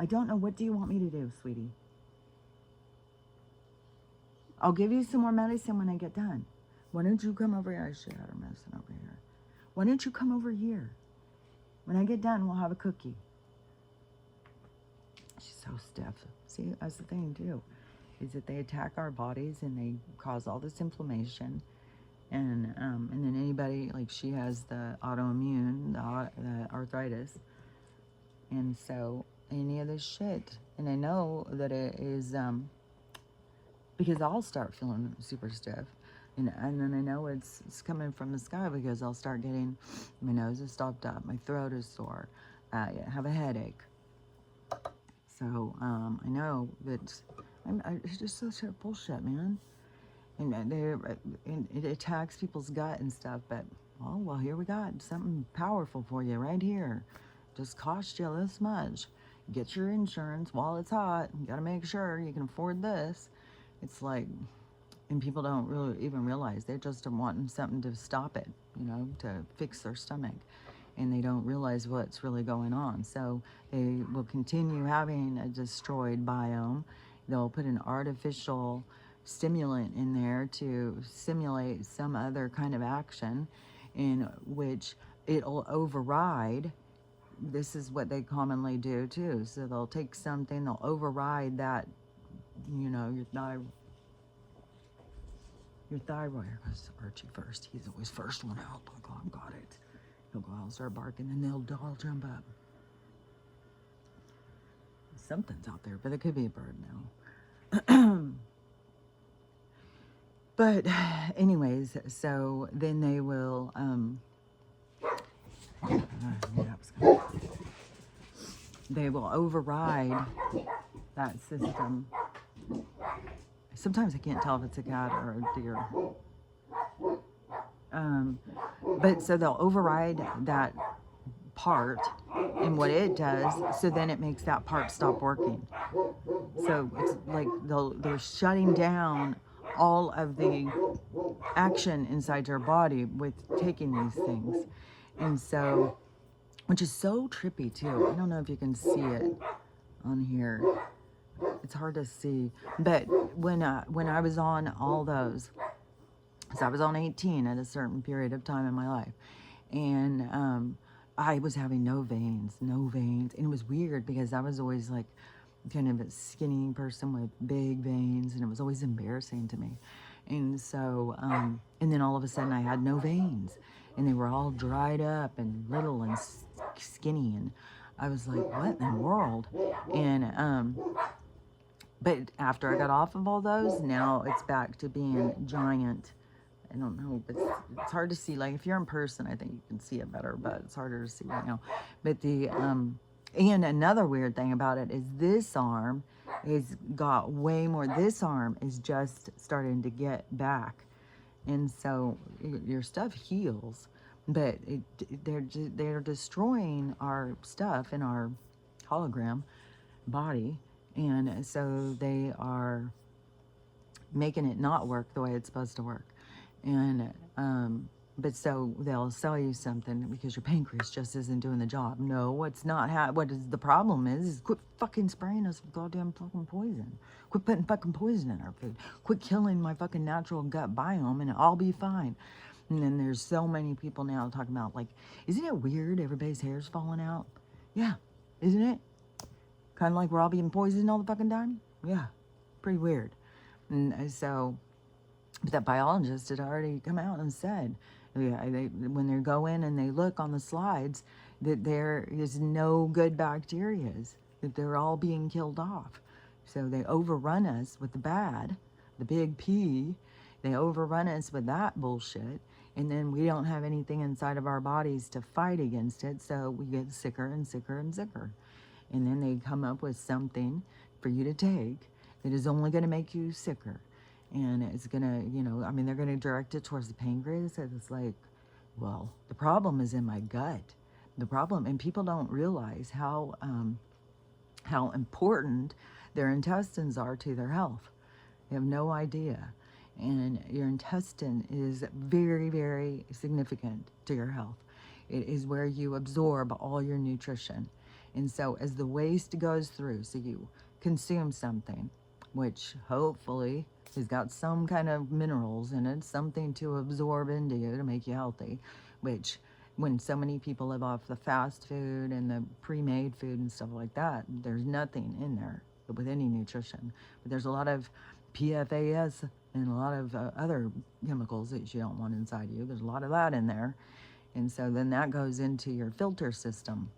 I don't know. What do you want me to do, sweetie? I'll give you some more medicine when I get done. Why don't you come over here? I should have her medicine over here. Why don't you come over here? When I get done, we'll have a cookie. She's so stiff. See, that's the thing, too, is that they attack our bodies and they cause all this inflammation. And then anybody, like she has the autoimmune, the arthritis. And so any of this shit. And I know that it is, because I'll start feeling super stiff. And then I know it's coming from the sky because I'll start getting, my nose is stopped up, my throat is sore, I have a headache. So I know that it's just such a bullshit, man. And it attacks people's gut and stuff. But well, here we got something powerful for you right here. Just cost you this much. Get your insurance while it's hot. You got to make sure you can afford this. It's like, and people don't really even realize they're just wanting something to stop it, to fix their stomach. And they don't realize what's really going on. So they will continue having a destroyed biome. They'll put an artificial stimulant in there to simulate some other kind of action in which it'll override. This is what they commonly do too. So they'll take something, they'll override that, your thyroid. Goes Archie first. He's always first one out. Like, oh, I got it. He'll go out and start barking, and they'll all jump up. Something's out there, but it could be a bird now. But anyways, so then they will, they will override that system. Sometimes I can't tell if it's a cat or a deer. But so they'll override that part and what it does, so then it makes that part stop working. So it's like they're shutting down all of the action inside your body with taking these things. And so, which is so trippy too. I don't know if you can see it on here. It's hard to see. But when I was on all those, so I was on 18 at a certain period of time in my life. And I was having no veins. And it was weird because I was always like kind of a skinny person with big veins, and it was always embarrassing to me. And so, and then all of a sudden I had no veins, and they were all dried up and little and skinny, and I was like, what in the world? And but after I got off of all those, now it's back to being giant. I don't know, but it's hard to see. Like, if you're in person, I think you can see it better, but it's harder to see right now. But and another weird thing about it is this arm has got way more. This arm is just starting to get back. And so your stuff heals, but they're destroying our stuff in our hologram body. And so they are making it not work the way it's supposed to work. And but so they'll sell you something because your pancreas just isn't doing the job. No, it's not. What is the problem is quit fucking spraying us with goddamn fucking poison. Quit putting fucking poison in our food. Quit killing my fucking natural gut biome, and I'll be fine. And then there's so many people now talking about, like, isn't it weird everybody's hair's falling out? Yeah, isn't it? Kind of like we're all being poisoned all the fucking time? Yeah, pretty weird. And so, but that biologist had already come out and said, when they go in and they look on the slides, that there is no good bacterias, that they're all being killed off. So they overrun us with the bad, the big P. They overrun us with that bullshit. And then we don't have anything inside of our bodies to fight against it. So we get sicker and sicker and sicker. And then they come up with something for you to take that is only going to make you sicker. And it's going to, they're going to direct it towards the pancreas. And it's like, well, the problem is in my gut. The problem, and people don't realize how important their intestines are to their health. They have no idea. And your intestine is very, very significant to your health. It is where you absorb all your nutrition. And so as the waste goes through, so you consume something, which hopefully has got some kind of minerals in it, something to absorb into you to make you healthy, which when so many people live off the fast food and the pre-made food and stuff like that, there's nothing in there with any nutrition. But there's a lot of PFAS and a lot of other chemicals that you don't want inside you. There's a lot of that in there. And so then that goes into your filter system.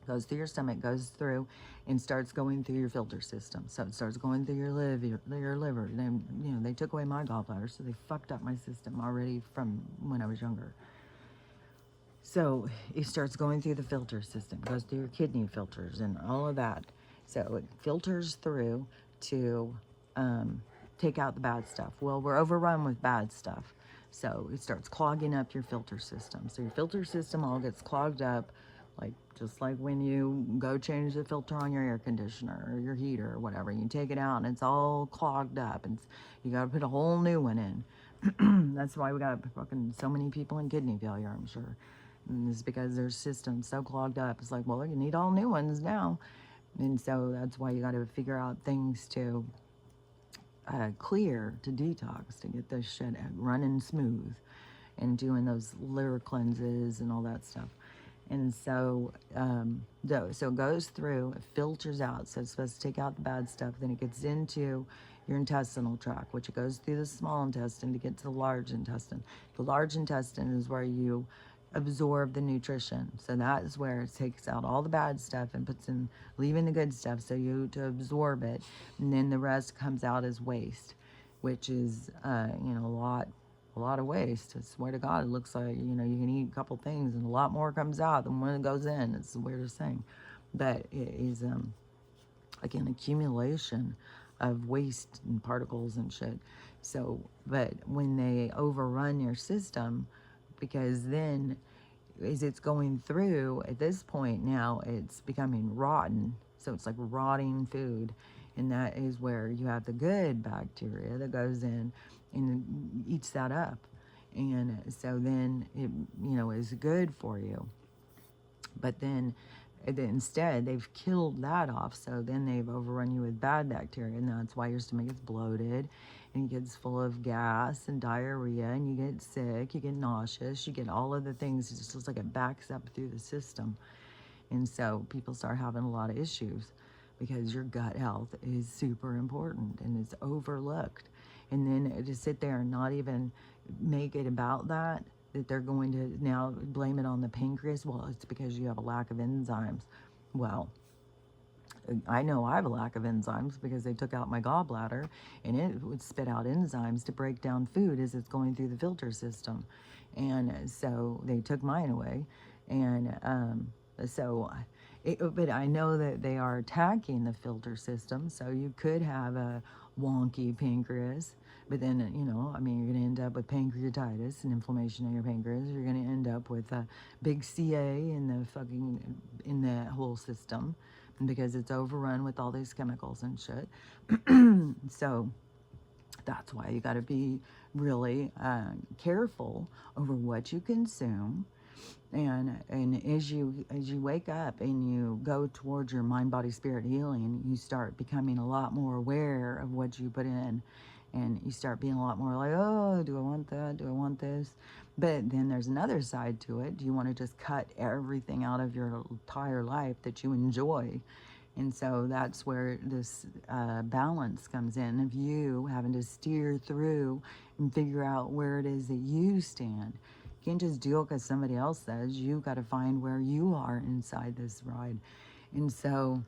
Goes through your stomach, goes through, and starts going through your filter system. So it starts going through your liver. They took away my gallbladder, so they fucked up my system already from when I was younger. So it starts going through the filter system, goes through your kidney filters and all of that. So it filters through to take out the bad stuff. Well, we're overrun with bad stuff. So it starts clogging up your filter system. So your filter system all gets clogged up, like just like when you go change the filter on your air conditioner or your heater or whatever. You take it out and it's all clogged up, and you got to put a whole new one in. That's why we got fucking so many people in kidney failure, I'm sure. And it's because their system's so clogged up. It's like, well, you need all new ones now. And so that's why you got to figure out things to clear, to detox, to get this shit running smooth, and doing those liver cleanses and all that stuff. And so, so it goes through, it filters out. So it's supposed to take out the bad stuff. Then it gets into your intestinal tract, which it goes through the small intestine to get to the large intestine. The large intestine is where you absorb the nutrition. So that is where it takes out all the bad stuff and puts in, leaving the good stuff so you to absorb it. And then the rest comes out as waste, which is, a lot of waste. I swear to God, it looks like, you can eat a couple things and a lot more comes out than when it goes in. It's the weirdest thing. But it is, like an accumulation of waste and particles and shit. So, but when they overrun your system, because then as it's going through, at this point now, it's becoming rotten. So it's like rotting food. And that is where you have the good bacteria that goes in and eats that up. And so then it, is good for you. But then instead, they've killed that off. So then they've overrun you with bad bacteria. And that's why your stomach gets bloated and gets full of gas and diarrhea, and you get sick, you get nauseous, you get all of the things. It's just like it backs up through the system. And so people start having a lot of issues because your gut health is super important and it's overlooked. And then to sit there and not even make it about that they're going to now blame it on the pancreas. Well, it's because you have a lack of enzymes. Well, I know I have a lack of enzymes because they took out my gallbladder and it would spit out enzymes to break down food as it's going through the filter system. And so they took mine away. And but I know that they are attacking the filter system. So you could have a wonky pancreas, but then, you're going to end up with pancreatitis and inflammation of your pancreas. You're going to end up with a big CA in the whole system, because it's overrun with all these chemicals and shit. So that's why you got to be really careful over what you consume. And as you wake up and you go towards your mind, body, spirit healing, you start becoming a lot more aware of what you put in. And you start being a lot more like, oh, do I want that? Do I want this? But then there's another side to it. Do you want to just cut everything out of your entire life that you enjoy? And so that's where this balance comes in, of you having to steer through and figure out where it is that you stand. You can't just do it because somebody else says. You got to find where you are inside this ride. And so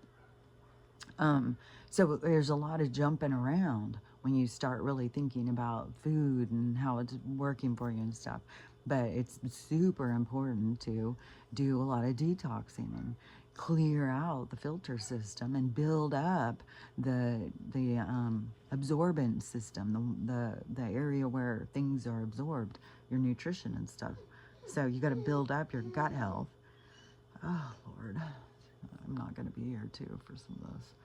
there's a lot of jumping around when you start really thinking about food and how it's working for you and stuff. But it's super important to do a lot of detoxing and clear out the filter system and build up the absorbent system, the area where things are absorbed, your nutrition and stuff. So you got to build up your gut health. Oh, Lord. I'm not going to be here, too, for some of those.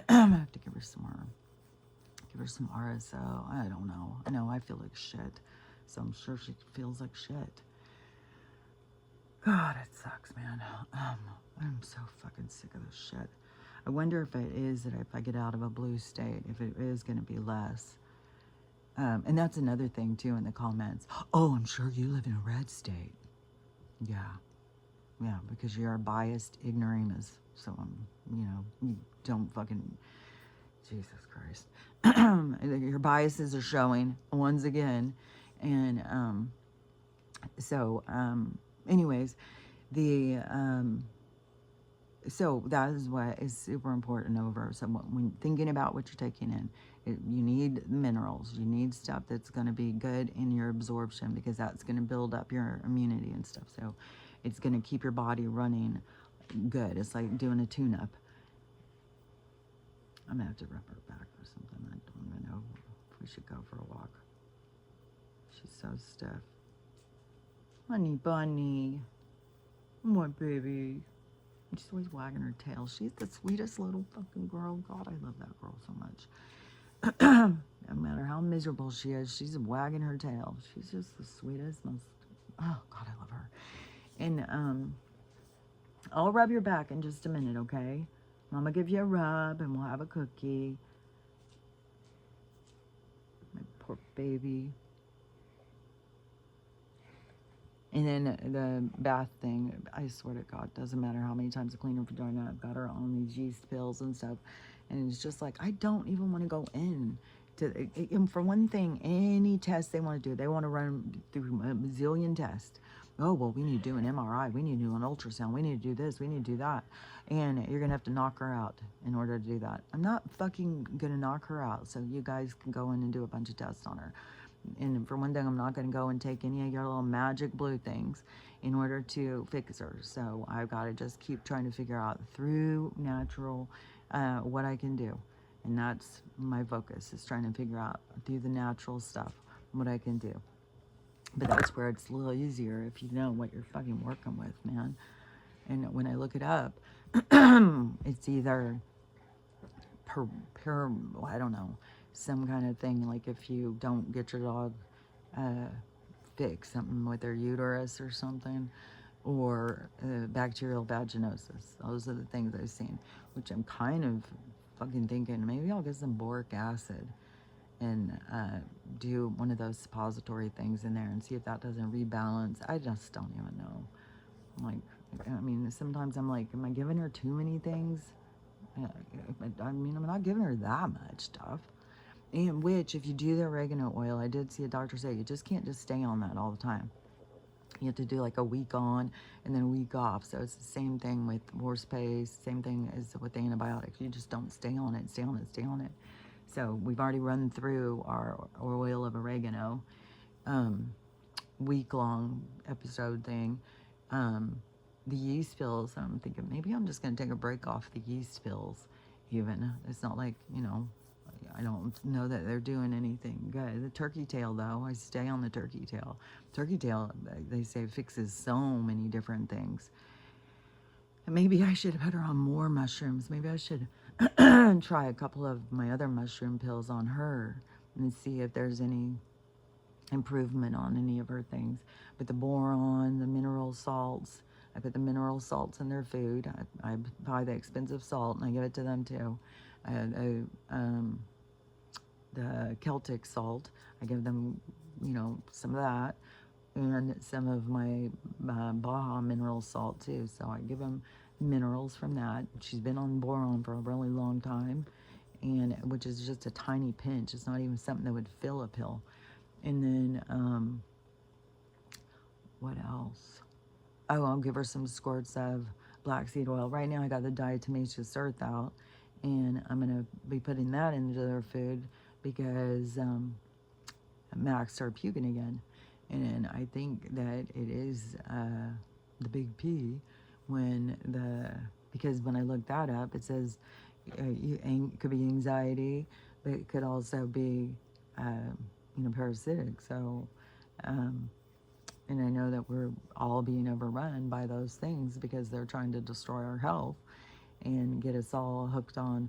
I have to give her some RSO. I don't know. I know I feel like shit. So I'm sure she feels like shit. God, it sucks, man. I'm so fucking sick of this shit. I wonder if it is that if I get out of a blue state, if it is going to be less. And that's another thing, too, in the comments. Oh, I'm sure you live in a red state. Yeah, because you're a biased ignoramus. So, you don't fucking... Jesus Christ. Your biases are showing once again. And anyways, So that is what is super important over. So when thinking about what you're taking in, you need minerals. You need stuff that's going to be good in your absorption, because that's going to build up your immunity and stuff. So it's going to keep your body running good. It's like doing a tune-up. I'm going to have to rub her back or something. I don't even know if we should go for a walk. She's so stiff. Honey bunny. What, baby? She's always wagging her tail. She's the sweetest little fucking girl. God, I love that girl so much. No matter how miserable she is, she's wagging her tail. She's just the sweetest, most... Oh, God, I love her. And, I'll rub your back in just a minute, okay? Mama give you a rub, and we'll have a cookie. My poor baby. And then the bath thing, I swear to God, doesn't matter how many times I clean her vagina. I've got her on these yeast pills and stuff. And it's just like, I don't even want to go in. And for one thing, any test they want to do, they want to run through a zillion tests. Oh, well, we need to do an MRI. We need to do an ultrasound. We need to do this. We need to do that. And you're going to have to knock her out in order to do that. I'm not fucking going to knock her out, so you guys can go in and do a bunch of tests on her. And for one thing, I'm not going to go and take any of your little magic blue things in order to fix her. So I've got to just keep trying to figure out through natural what I can do. And that's my focus, is trying to figure out through the natural stuff what I can do. But that's where it's a little easier if you know what you're fucking working with, man. And when I look it up, it's either I don't know, some kind of thing, like if you don't get your dog fixed, something with their uterus or something, or bacterial vaginosis. Those are the things I've seen, which I'm kind of fucking thinking maybe I'll get some boric acid and do one of those suppository things in there and see if that doesn't rebalance. I just don't even know. Like, I mean, sometimes I'm like, am I giving her too many things? I mean, I'm not giving her that much stuff. And which, if you do the oregano oil, I did see a doctor say you just can't just stay on that all the time. You have to do like a week on and then a week off. So it's the same thing with horse paste, same thing as with antibiotics. You just don't stay on it, stay on it, stay on it. So we've already run through our oil of oregano week-long episode thing. The yeast pills, I'm thinking maybe I'm just going to take a break off the yeast pills even. It's not like, you know, I don't know that they're doing anything good. The turkey tail, though, I stay on the turkey tail. Turkey tail, they say, fixes so many different things. And maybe I should put her on more mushrooms. Maybe I should try a couple of my other mushroom pills on her and see if there's any improvement on any of her things. But the boron, the mineral salts, I put the mineral salts in their food. I buy the expensive salt and I give it to them too. The Celtic salt, I give them, you know, some of that, and some of my Baja mineral salt too. So I give them minerals from that. She's been on boron for a really long time, and which is just a tiny pinch. It's not even something that would fill a pill. And then what else? Oh, I'll give her some squirts of black seed oil. Right now I got the diatomaceous earth out, and I'm going to be putting that into their food because Max started puking again. And I think that it is the big P because when I looked that up, it says it could be anxiety, but it could also be, you know, parasitic. So, and I know that we're all being overrun by those things because they're trying to destroy our health and get us all hooked on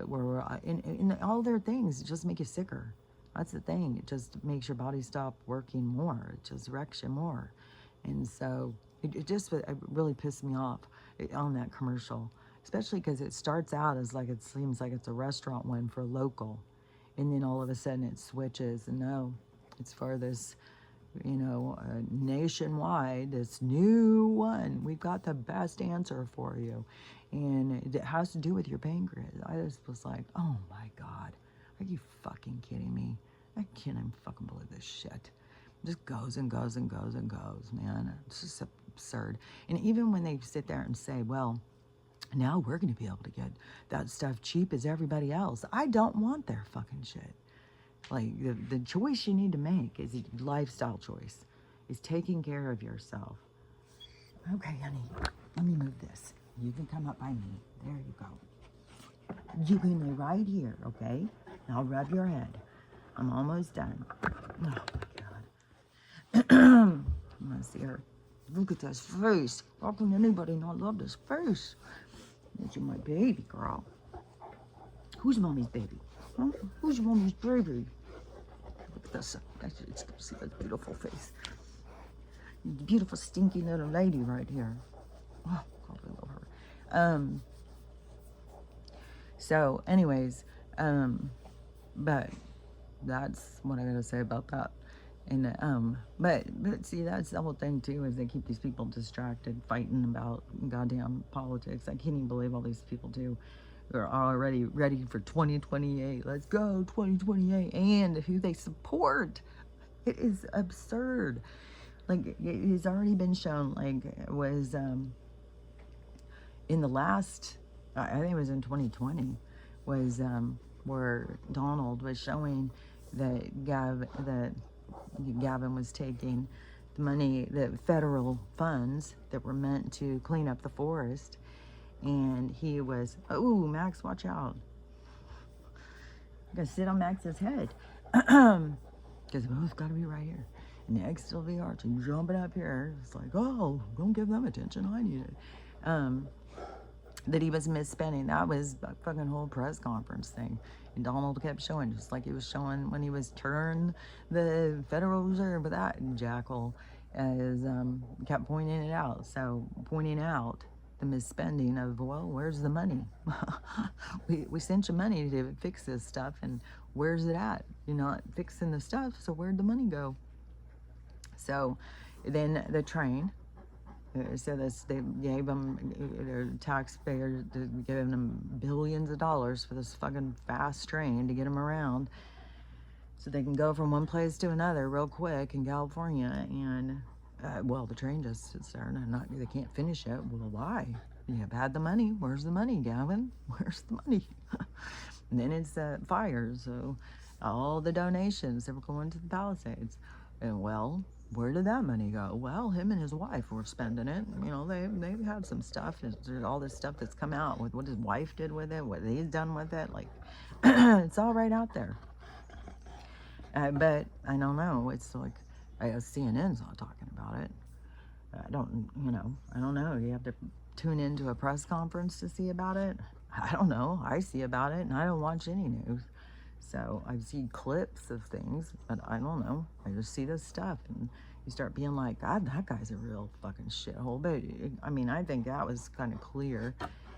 where we're in all their things just make you sicker. That's the thing. It just makes your body stop working more. It just wrecks you more. And so it really pissed me off on that commercial, especially because it starts out as like, it seems like it's a restaurant one for local. And then all of a sudden it switches, and no, it's for this, you know, nationwide, this new one. We've got the best answer for you. And it has to do with your pancreas. I just was like, oh my God, are you fucking kidding me? I can't even fucking believe this shit. It just goes and goes and goes and goes, man. It's just absurd. And even when they sit there and say, well, Now we're going to be able to get that stuff cheap as everybody else. I don't want their fucking shit. Like, the choice you need to make is a lifestyle choice, is taking care of yourself. Okay, honey, let me move this. You can come up by me. There you go. You can lay right here, okay? I'll rub your head. I'm almost done. Oh, my God. I'm going to see her. Look at this face. How can anybody not love this face? You're my baby girl. Who's mommy's baby? Huh? Who's mommy's baby? Look at this. It's going to see that beautiful face. Beautiful, stinky little lady right here. Oh, God, I love her. So, anyways, but that's what I gotta say about that. And but see, that's the whole thing too, is they keep these people distracted, fighting about goddamn politics. I can't even believe all these people too are already ready for 2028. Let's go 2028, and who they support. It is absurd. Like, it has already been shown. Like, it was in the last, I think it was in 2020, was where Donald was showing that Gavin was taking the money, the federal funds that were meant to clean up the forest, and he was, oh, Max, watch out. I'm gonna sit on Max's head. Because we both gotta be right here. Next to the arch and jumping up here. It's like, oh, don't give them attention. I need it. That he was misspending. That was a fucking whole press conference thing. And Donald kept showing, just like he was showing when he was turning the Federal Reserve with that jackal, as kept pointing it out. So pointing out the misspending of, well, where's the money? we sent you money to fix this stuff, and where's it at? You're not fixing the stuff, so where'd the money go? So then the train, so they gave them, their taxpayers, giving them billions of dollars for this fucking fast train to get them around, so they can go from one place to another real quick in California. And well, the train just sits there and they can't finish it. Well, why? You've had the money. Where's the money, Gavin? Where's the money? And then it's fires. So all the donations that were going to the Palisades, and well, where did that money go? Well, him and his wife were spending it. You know, they've had some stuff. There's all this stuff that's come out with what his wife did with it, what he's done with it. Like, it's all right out there. But I don't know. It's like, CNN's not talking about it. I don't know. You have to tune into a press conference to see about it. I don't know. I see about it, and I don't watch any news. So I see clips of things, but I don't know. I just see this stuff, and you start being like, God, that guy's a real fucking shithole. But I mean, I think that was kind of clear,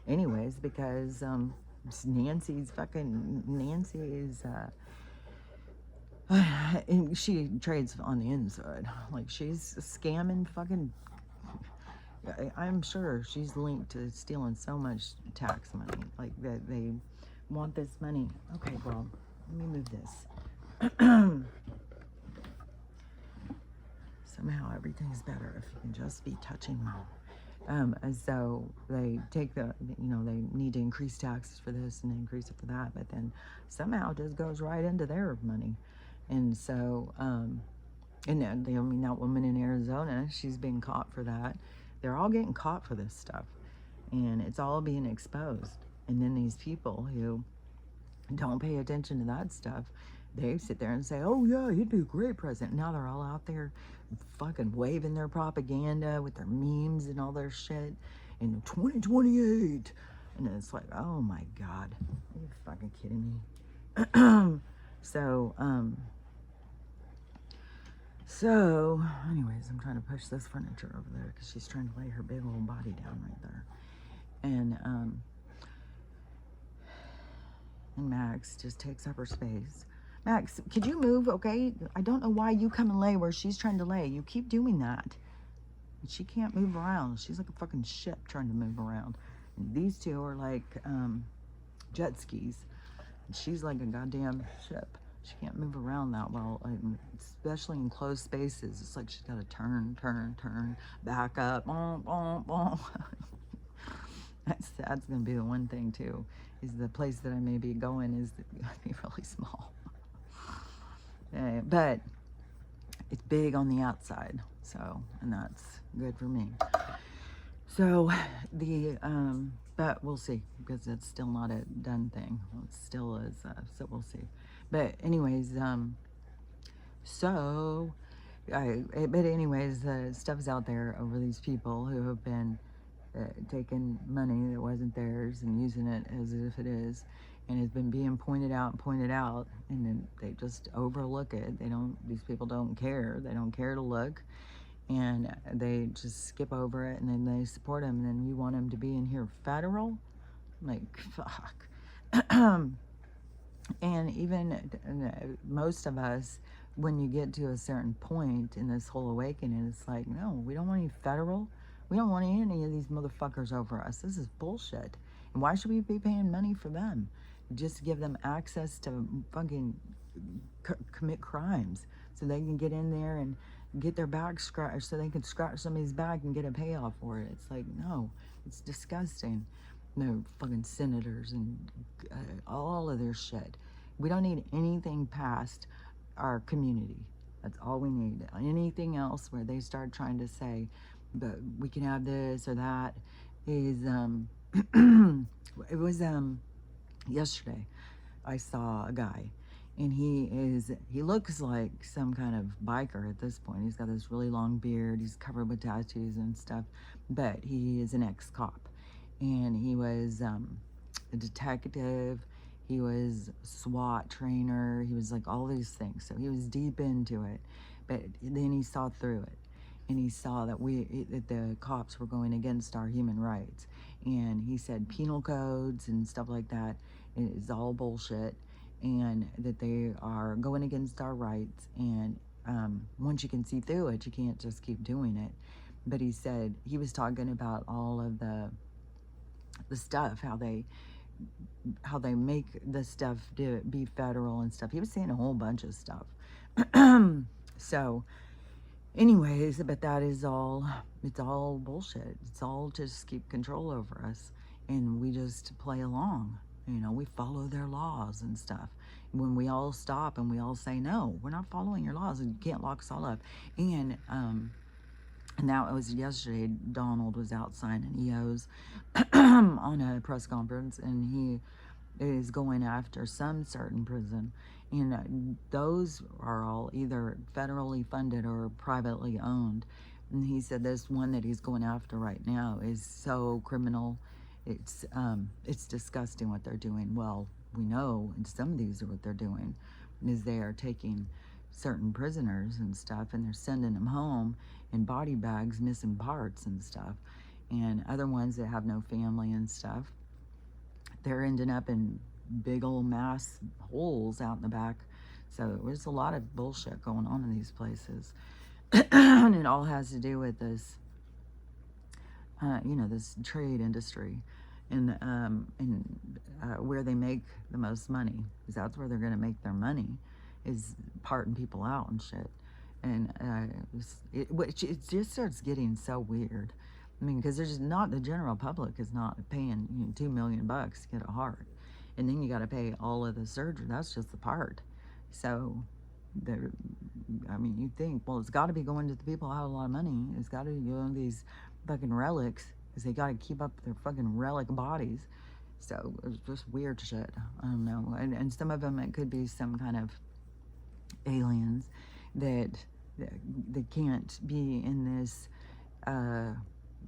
anyways, because Nancy is she trades on the inside. Like, she's scamming fucking. I'm sure she's linked to stealing so much tax money. Like, that they want this money. Okay, well, let me move this. Somehow everything's better if you can just be touching mom. And so they take they need to increase taxes for this and increase it for that, but then somehow it just goes right into their money. And so, and then, that woman in Arizona, she's being caught for that. They're all getting caught for this stuff, and it's all being exposed. And then these people who don't pay attention to that stuff, they sit there and say, oh yeah, he'd be a great president. Now they're all out there fucking waving their propaganda with their memes and all their shit in 2028. And it's like, oh my God, are you fucking kidding me? So anyways, I'm trying to push this furniture over there because she's trying to lay her big old body down right there. And Max just takes up her space. Max, could you move, okay? I don't know why you come and lay where she's trying to lay. You keep doing that. She can't move around. She's like a fucking ship trying to move around. And these two are like jet skis. And she's like a goddamn ship. She can't move around that well, especially in closed spaces. It's like she's got to turn, back up. That's going to be the one thing too, is the place that I may be going is going to be really small. But it's big on the outside, so, and that's good for me. So but we'll see, because it's still not a done thing. Well, it still is, so we'll see. But anyways, but anyways, stuff's out there over these people who have been taking money that wasn't theirs and using it as if it is, and it's been being pointed out, and then they just overlook it. These people don't care. They don't care to look, and they just skip over it, and then they support them, and then you want them to be in here federal? Like, fuck. And even most of us, when you get to a certain point in this whole awakening, it's like, no, we don't want any federal. We don't want any of these motherfuckers over us. This is bullshit. And why should we be paying money for them? Just give them access to fucking commit crimes so they can get in there and get their back scratched, so they can scratch somebody's back and get a payoff for it. It's like, no, it's disgusting. No, fucking senators and all of their shit. We don't need anything past our community. That's all we need. Anything else where they start trying to say that we can have this or that is it was yesterday I saw a guy, and he looks like some kind of biker at this point. He's got this really long beard, he's covered with tattoos and stuff, but he is an ex-cop, and he was a detective, he was a SWAT trainer, he was like all these things, so he was deep into it. But then he saw through it, and he saw that the cops were going against our human rights, and he said penal codes and stuff like that is all bullshit, and that they are going against our rights, and once you can see through it, you can't just keep doing it. But he said, he was talking about all of the stuff, how they make the stuff to be federal and stuff. He was saying a whole bunch of stuff. So anyways, but that is all, it's all bullshit. It's all just keep control over us, and we just play along. You know, we follow their laws and stuff. When we all stop and we all say, no, we're not following your laws, and you can't lock us all up. And now it was yesterday, Donald was out signing EOs on a press conference, and he is going after some certain prison, and those are all either federally funded or privately owned. And he said this one that he's going after right now is so criminal, it's disgusting what they're doing. Well, we know, and some of these are what they're doing, is they are taking certain prisoners and stuff, and they're sending them home in body bags, missing parts and stuff, and other ones that have no family and stuff, they're ending up in big old mass holes out in the back. So there's a lot of bullshit going on in these places. And it all has to do with this, this trade industry, and where they make the most money, because that's where they're going to make their money, is parting people out and shit. And it just starts getting so weird. I mean, because there's not, the general public is not paying $2 million to get a heart, and then you got to pay all of the surgery. That's just the part. So, you think, well, it's got to be going to the people who have a lot of money. It's got to be going to these fucking relics, because they got to keep up their fucking relic bodies. So it's just weird shit. I don't know. And some of them, it could be some kind of aliens that can't be in this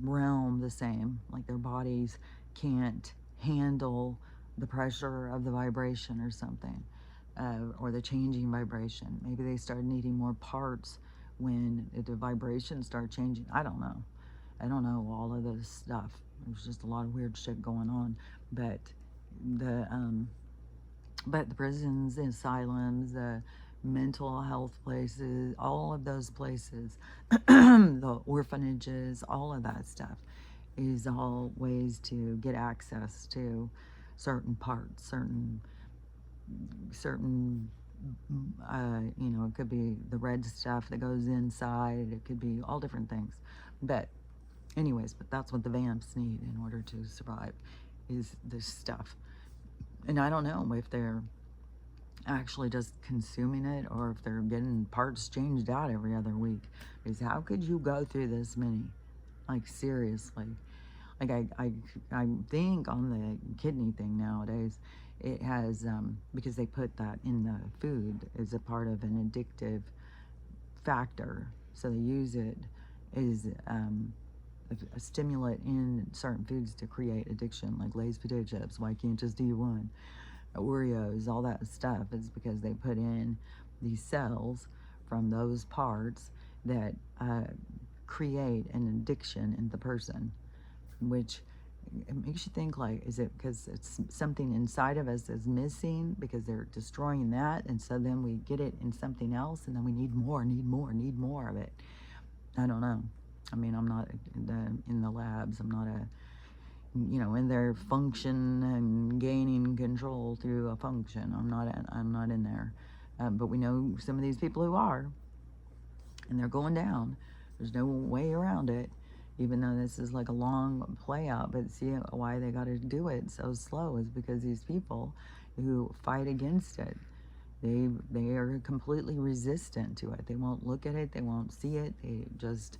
realm the same. Like their bodies can't handle the pressure of the vibration or something, or the changing vibration. Maybe they start needing more parts when the vibrations start changing. I don't know. I don't know all of this stuff. There's just a lot of weird shit going on. But the prisons, the asylums, the mental health places, all of those places, the orphanages, all of that stuff is all ways to get access to certain parts, certain it could be the red stuff that goes inside, it could be all different things. But Anyways, but that's what the vamps need in order to survive, is this stuff. And I don't know if they're actually just consuming it or if they're getting parts changed out every other week. Because how could you go through this many? Like, seriously. Like, I think on the kidney thing nowadays, it has, because they put that in the food as a part of an addictive factor. So they use it as a stimulant in certain foods to create addiction, like Lay's potato chips. Why can't just eat one? Oreos, all that stuff is because they put in these cells from those parts that create an addiction in the person, which it makes you think, like, is it because it's something inside of us is missing because they're destroying that, and so then we get it in something else, and then we need more, need more of it. I don't know. I mean, I'm not in the labs. I'm not in their function and gaining control through a function. I'm not in there. But we know some of these people who are, and they're going down. There's no way around it, even though this is like a long play out. But see why they got to do it so slow is because these people who fight against it, they are completely resistant to it. They won't look at it. They won't see it. They just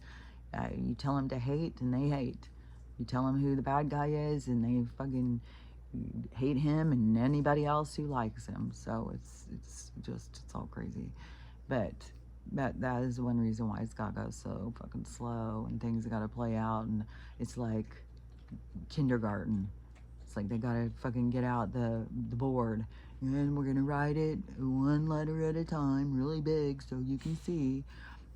you tell them to hate, and they hate. You tell them who the bad guy is, and they fucking hate him and anybody else who likes him. So it's all crazy. But that is one reason why it's gotta go so fucking slow, and things gotta play out, and it's like kindergarten. It's like they gotta fucking get out the board, and we're gonna write it one letter at a time, really big, so you can see,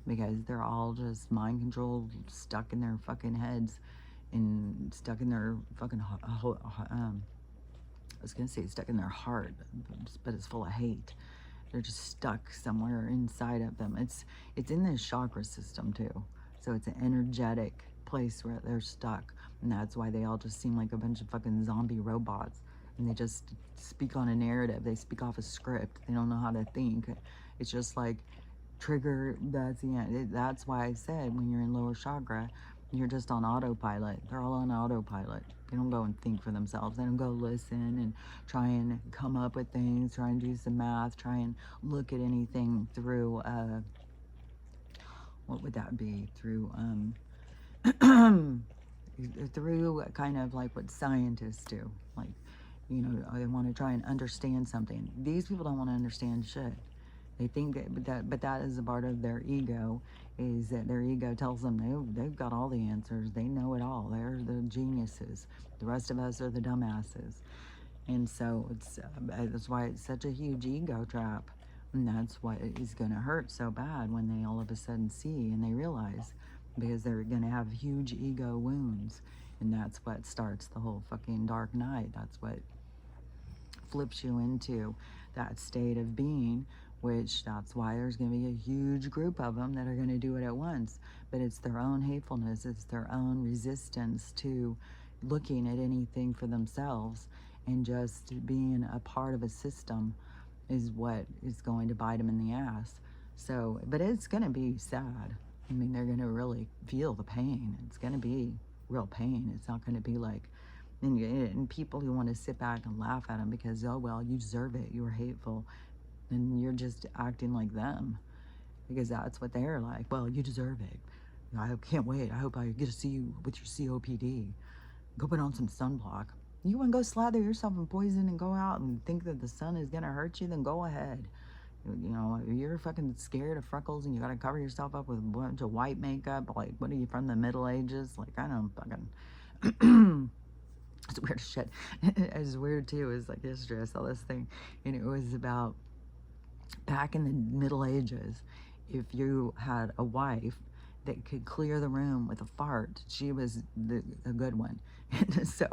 because they're all just mind controlled, stuck in their fucking heads, and stuck in their fucking I was gonna say stuck in their heart, but it's full of hate. They're just stuck somewhere inside of them. It's in the chakra system too, so it's an energetic place where they're stuck, and that's why they all just seem like a bunch of fucking zombie robots, and they just speak on a narrative. They speak off a script. They don't know how to think. It's just like trigger. That's the end. That's why I said when you're in lower chakra, you're just on autopilot. They're all on autopilot. They don't go and think for themselves. They don't go listen and try and come up with things, try and do some math, try and look at anything through, what would that be? Through, through kind of like what scientists do. Like, they want to try and understand something. These people don't want to understand shit. They think but that is a part of their ego, is that their ego tells them they've got all the answers. They know it all. They're the geniuses. The rest of us are the dumbasses. And so that's why it's such a huge ego trap. And that's what is going to hurt so bad when they all of a sudden see and they realize, because they're going to have huge ego wounds. And that's what starts the whole fucking dark night. That's what flips you into that state of being, which that's why there's going to be a huge group of them that are going to do it at once. But it's their own hatefulness. It's their own resistance to looking at anything for themselves, and just being a part of a system is what is going to bite them in the ass. So, but it's going to be sad. I mean, they're going to really feel the pain. It's going to be real pain. It's not going to be like, and people who want to sit back and laugh at them because, oh, well, you deserve it. You were hateful. And you're just acting like them, because that's what they're like. Well, you deserve it. I can't wait. I hope I get to see you with your COPD. Go put on some sunblock. You want to go slather yourself in poison and go out and think that the sun is going to hurt you? Then go ahead. You're fucking scared of freckles and you got to cover yourself up with a bunch of white makeup. Like, what are you, from the Middle Ages? Like, I don't fucking... It's weird as shit. It's weird too. It was like yesterday I saw this thing, and it was about back in the Middle Ages, if you had a wife that could clear the room with a fart, she was a good one. And so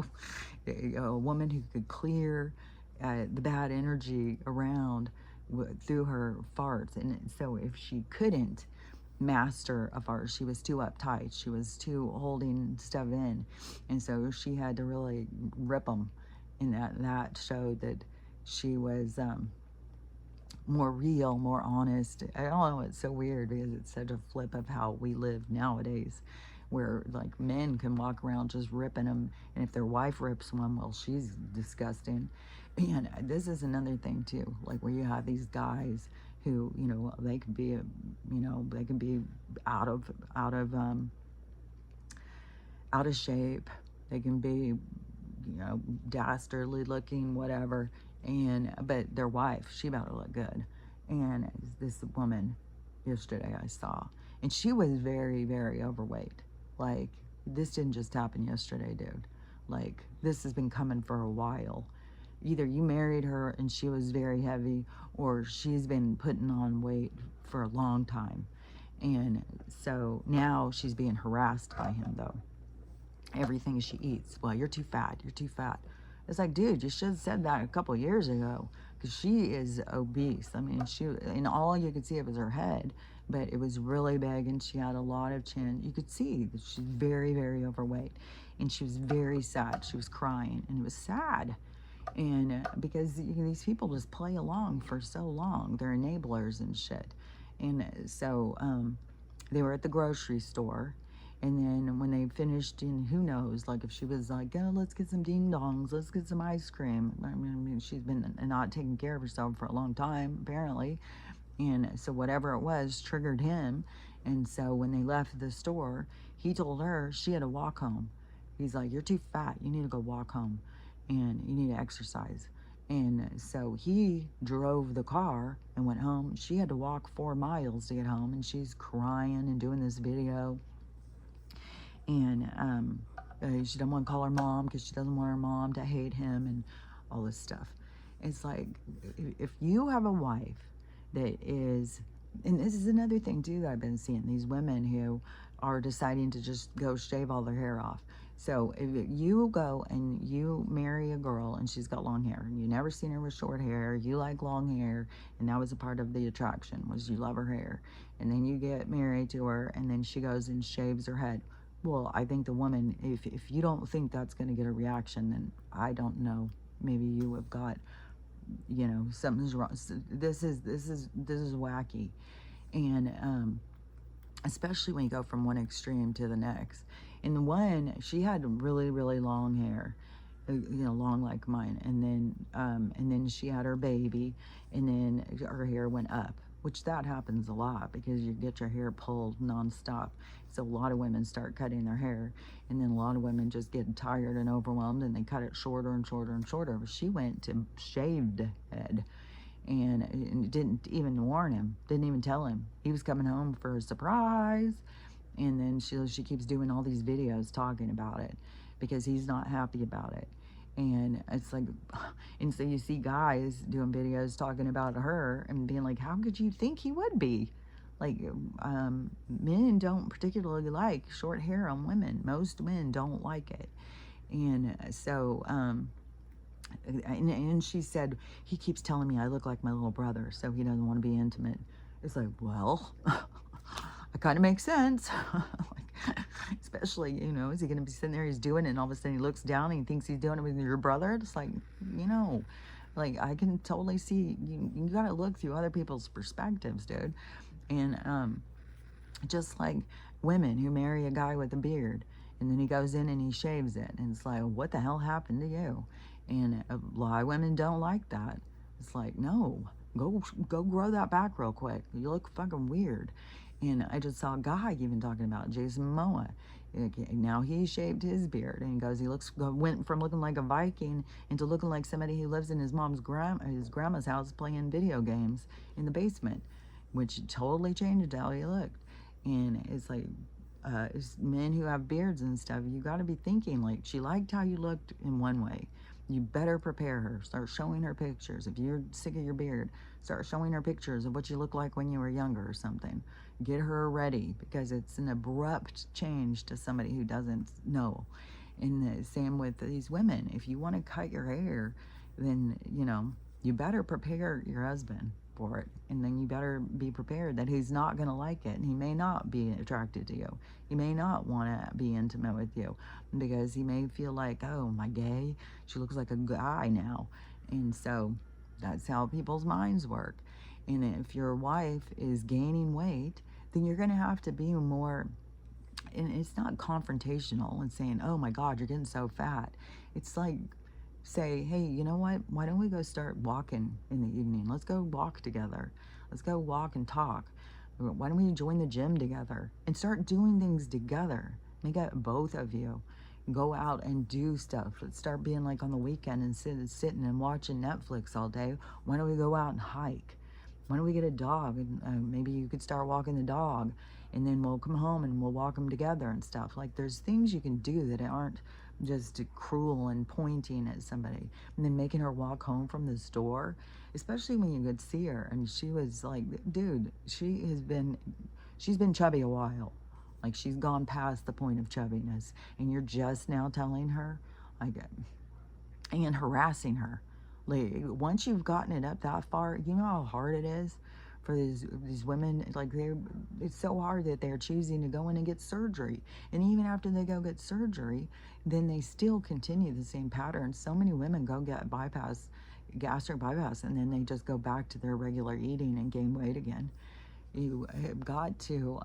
a woman who could clear the bad energy around through her farts. And so if she couldn't master a fart, she was too uptight, she was too holding stuff in, and so she had to really rip them. And that showed that she was more real, more honest. I don't know, it's so weird because it's such a flip of how we live nowadays, where like men can walk around just ripping them, and if their wife rips one, well, she's disgusting. And this is another thing too, like where you have these guys who, you know, they could be, they can be out of out of out of shape. They can be, dastardly looking, whatever. And but their wife, she better look good. And this woman yesterday I saw, and she was very, very overweight. Like, this didn't just happen yesterday, dude. Like, this has been coming for a while. Either you married her and she was very heavy, or she's been putting on weight for a long time. And so now she's being harassed by him, though. Everything she eats, well, you're too fat, you're too fat. It's like, dude, you should have said that a couple years ago, because she is obese. I mean, and all you could see was her head, but it was really big, and she had a lot of chin. You could see that she's very, very overweight, and she was very sad. She was crying, and it was sad. And because these people just play along for so long, they're enablers and shit. And so they were at the grocery store, and then when they finished, and who knows, like if she was like, oh, let's get some ding dongs, let's get some ice cream. I mean, she's been not taking care of herself for a long time, apparently. And so whatever it was triggered him. And so when they left the store, he told her she had to walk home. He's like, you're too fat, you need to go walk home, and you need to exercise. And so he drove the car and went home. She had to walk 4 miles to get home, and she's crying and doing this video. And she doesn't want to call her mom because she doesn't want her mom to hate him and all this stuff. It's like, if you have a wife that is, and this is another thing too that I've been seeing, these women who are deciding to just go shave all their hair off. So if you go and you marry a girl and she's got long hair, and you never seen her with short hair, you like long hair, and that was a part of the attraction, was you love her hair, and then you get married to her, and then she goes and shaves her head. Well, I think the woman, if you don't think that's going to get a reaction, then I don't know. Maybe you have got, something's wrong. This is wacky, and especially when you go from one extreme to the next. In the one, she had really, really long hair, long like mine, and then she had her baby, and then her hair went up, which that happens a lot because you get your hair pulled nonstop. So a lot of women start cutting their hair, and then a lot of women just get tired and overwhelmed, and they cut it shorter and shorter and shorter. She went to shaved head, and didn't even warn him, didn't even tell him. He was coming home for a surprise, and then she keeps doing all these videos talking about it because he's not happy about it. And it's like, and so you see guys doing videos talking about her and being like, how could you think he would be? Like, men don't particularly like short hair on women. Most men don't like it. And so, and she said, he keeps telling me I look like my little brother, so he doesn't want to be intimate. It's like, well, it kind of makes sense. Like, especially, is he going to be sitting there, he's doing it, and all of a sudden he looks down and he thinks he's doing it with your brother? It's like, like, I can totally see, you got to look through other people's perspectives, dude. And just like women who marry a guy with a beard, and then he goes in and he shaves it, and it's like, what the hell happened to you? And a lot of women don't like that. It's like, no, go grow that back real quick. You look fucking weird. And I just saw a guy even talking about Jason Momoa. Now he shaved his beard, and he goes, went from looking like a Viking into looking like somebody who lives in his grandma's house playing video games in the basement, which totally changed how he looked. And it's like, it's men who have beards and stuff, you got to be thinking, like, she liked how you looked in one way. You better prepare her. Start showing her pictures. If you're sick of your beard, start showing her pictures of what you look like when you were younger or something. Get her ready, because it's an abrupt change to somebody who doesn't know. And the same with these women. If you want to cut your hair, then, you better prepare your husband for it. And then you better be prepared that he's not going to like it. And he may not be attracted to you. He may not want to be intimate with you, because he may feel like, oh, am I gay? She looks like a guy now. And so that's how people's minds work. And if your wife is gaining weight, then you're going to have to be more and it's not confrontational and saying, oh my God, you're getting so fat. It's like, say, hey, you know what? Why don't we go start walking in the evening? Let's go walk together. Let's go walk and talk. Why don't we join the gym together and start doing things together? Make it both of you. Go out and do stuff. Let's start being like on the weekend and sitting and watching Netflix all day. Why don't we go out and hike? Why don't we get a dog? And maybe you could start walking the dog, and then we'll come home and we'll walk them together and stuff. Like, there's things you can do that aren't just cruel and pointing at somebody. And then making her walk home from the store, especially when you could see her and she was like, dude, she's been chubby a while. Like, she's gone past the point of chubbiness, and you're just now telling her, like, and harassing her. Like, once you've gotten it up that far, you know how hard it is for these women. Like, it's so hard that they're choosing to go in and get surgery, and even after they go get surgery, then they still continue the same pattern. So many women go get gastric bypass, and then they just go back to their regular eating and gain weight again. You have got to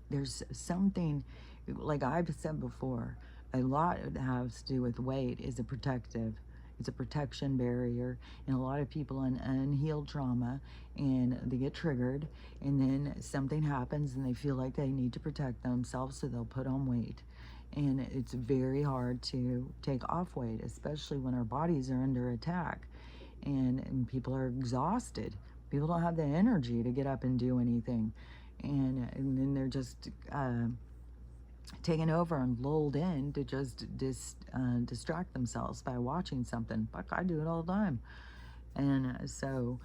there's something, like I've said before, a lot that has to do with weight is it's a protection barrier, and a lot of people in unhealed trauma, and they get triggered, and then something happens and they feel like they need to protect themselves, so they'll put on weight. And it's very hard to take off weight, especially when our bodies are under attack, and people are exhausted. People don't have the energy to get up and do anything, and then they're just taken over and lulled in to just distract themselves by watching something. Fuck, I do it all the time. And so,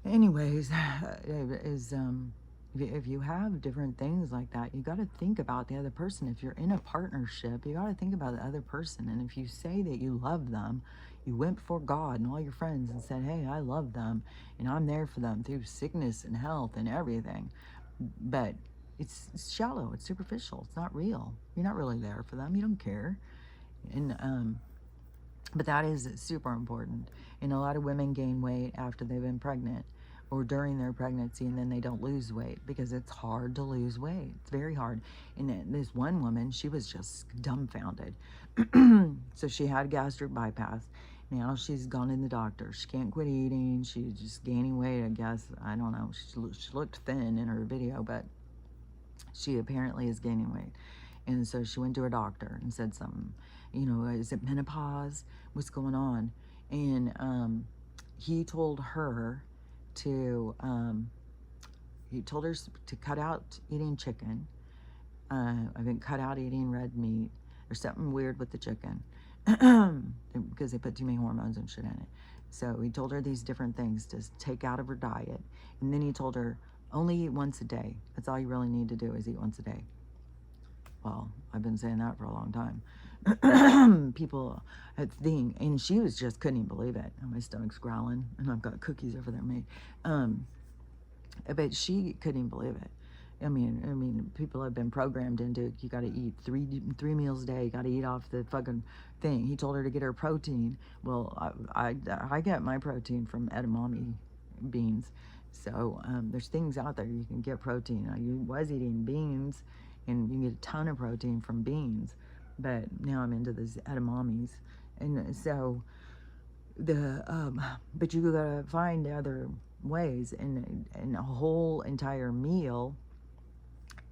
anyways, if you have different things like that, you got to think about the other person. If you're in a partnership, you got to think about the other person. And if you say that you love them, you went before God and all your friends and said, hey, I love them and I'm there for them through sickness and health and everything. But it's shallow, it's superficial, it's not real. You're not really there for them, you don't care. And but that is super important. And a lot of women gain weight after they've been pregnant or during their pregnancy, and then they don't lose weight because it's hard to lose weight. It's very hard. And this one woman, she was just dumbfounded. So she had gastric bypass. Now she's gone in the doctor. She can't quit eating. She's just gaining weight, I guess. I don't know. She looked thin in her video, but she apparently is gaining weight. And so she went to her doctor and said something. You know, is it menopause? What's going on? And he told her to cut out eating chicken. I've been cut out eating red meat. There's something weird with the chicken because they put too many hormones and shit in it. So he told her these different things to take out of her diet. And then he told her, only eat once a day. That's all you really need to do is eat once a day. Well, I've been saying that for a long time. People think, and she was just couldn't even believe it. And my stomach's growling, and I've got cookies over there made. But she couldn't even believe it. I mean, people have been programmed into, you got to eat three meals a day. You got to eat off the fucking thing. He told her to get her protein. Well, I get my protein from edamame beans. So there's things out there you can get protein. I was eating beans, and you can get a ton of protein from beans. But now I'm into these edamames, and so but you gotta find other ways. And a whole entire meal,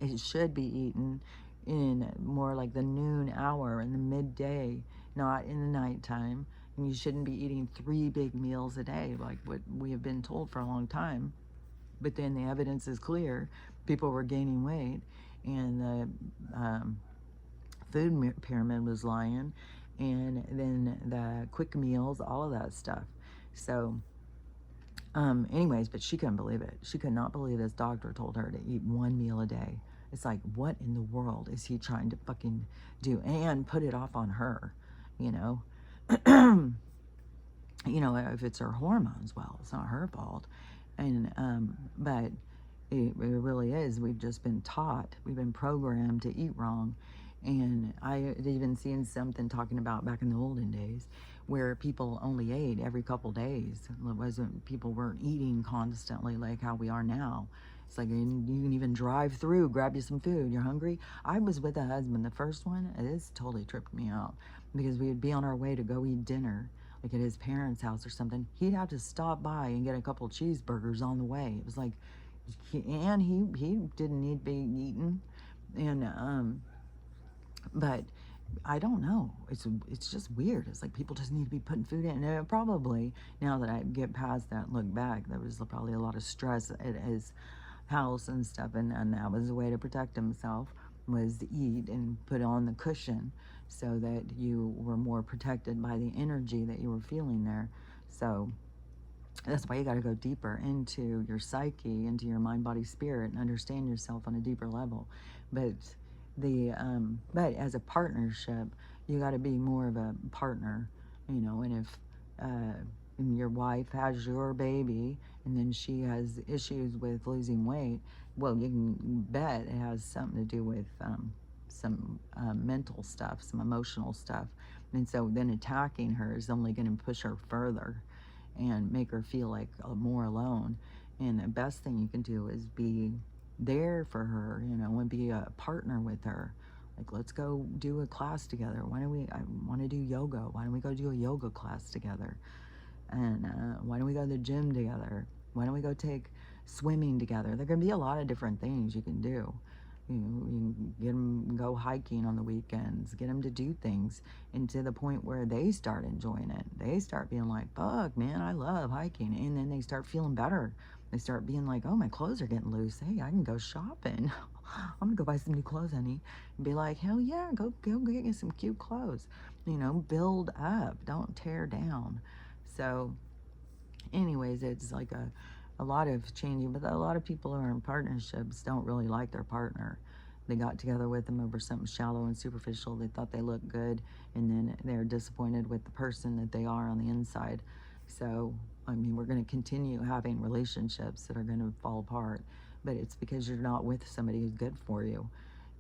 it should be eaten in more like the noon hour, in the midday, not in the nighttime. And you shouldn't be eating 3 big meals a day, like what we have been told for a long time. But then the evidence is clear. People were gaining weight, and the food pyramid was lying, and then the quick meals, all of that stuff. So anyways, but she couldn't believe it. She could not believe this doctor told her to eat 1 meal a day. It's like, what in the world is he trying to fucking do? And put it off on her, you know? You know, if it's her hormones, well, it's not her fault. And but it really is. We've just been taught, we've been programmed to eat wrong. And I had even seen something talking about back in the olden days where people only ate every couple days. It wasn't, people weren't eating constantly like how we are now. It's like you can even drive through, grab you some food. You're hungry? I was with a husband, the first one, and this totally tripped me out because we would be on our way to go eat dinner, like at his parents' house or something. He'd have to stop by and get a couple cheeseburgers on the way. It was like, he didn't need to be eaten, and but I don't know. It's just weird. It's like people just need to be putting food in. And probably now that I get past that and look back, there was probably a lot of stress at his house and stuff, and that was a way to protect himself, was to eat and put on the cushion so that you were more protected by the energy that you were feeling there. So that's why you got to go deeper into your psyche, into your mind, body, spirit, and understand yourself on a deeper level. But but as a partnership, you got to be more of a partner, And if your wife has your baby, and then she has issues with losing weight, well, you can bet it has something to do with some mental stuff, some emotional stuff, and so then attacking her is only going to push her further and make her feel like more alone. And the best thing you can do is be there for her, and be a partner with her. Like, let's go do a class together. I want to do yoga. Why don't we go do a yoga class together? And why don't we go to the gym together? Why don't we go take swimming together? There can be a lot of different things you can do. You can get them go hiking on the weekends, get them to do things, and to the point where they start enjoying it. They start being like, fuck, man, I love hiking. And then they start feeling better. They start being like, oh, my clothes are getting loose. Hey, I can go shopping. I'm gonna go buy some new clothes, honey. And be like, hell yeah, go get you some cute clothes. Build up, don't tear down. So anyways, it's like a lot of changing, but a lot of people who are in partnerships don't really like their partner. They got together with them over something shallow and superficial. They thought they looked good, and then they're disappointed with the person that they are on the inside. So, we're going to continue having relationships that are going to fall apart, but it's because you're not with somebody who's good for you,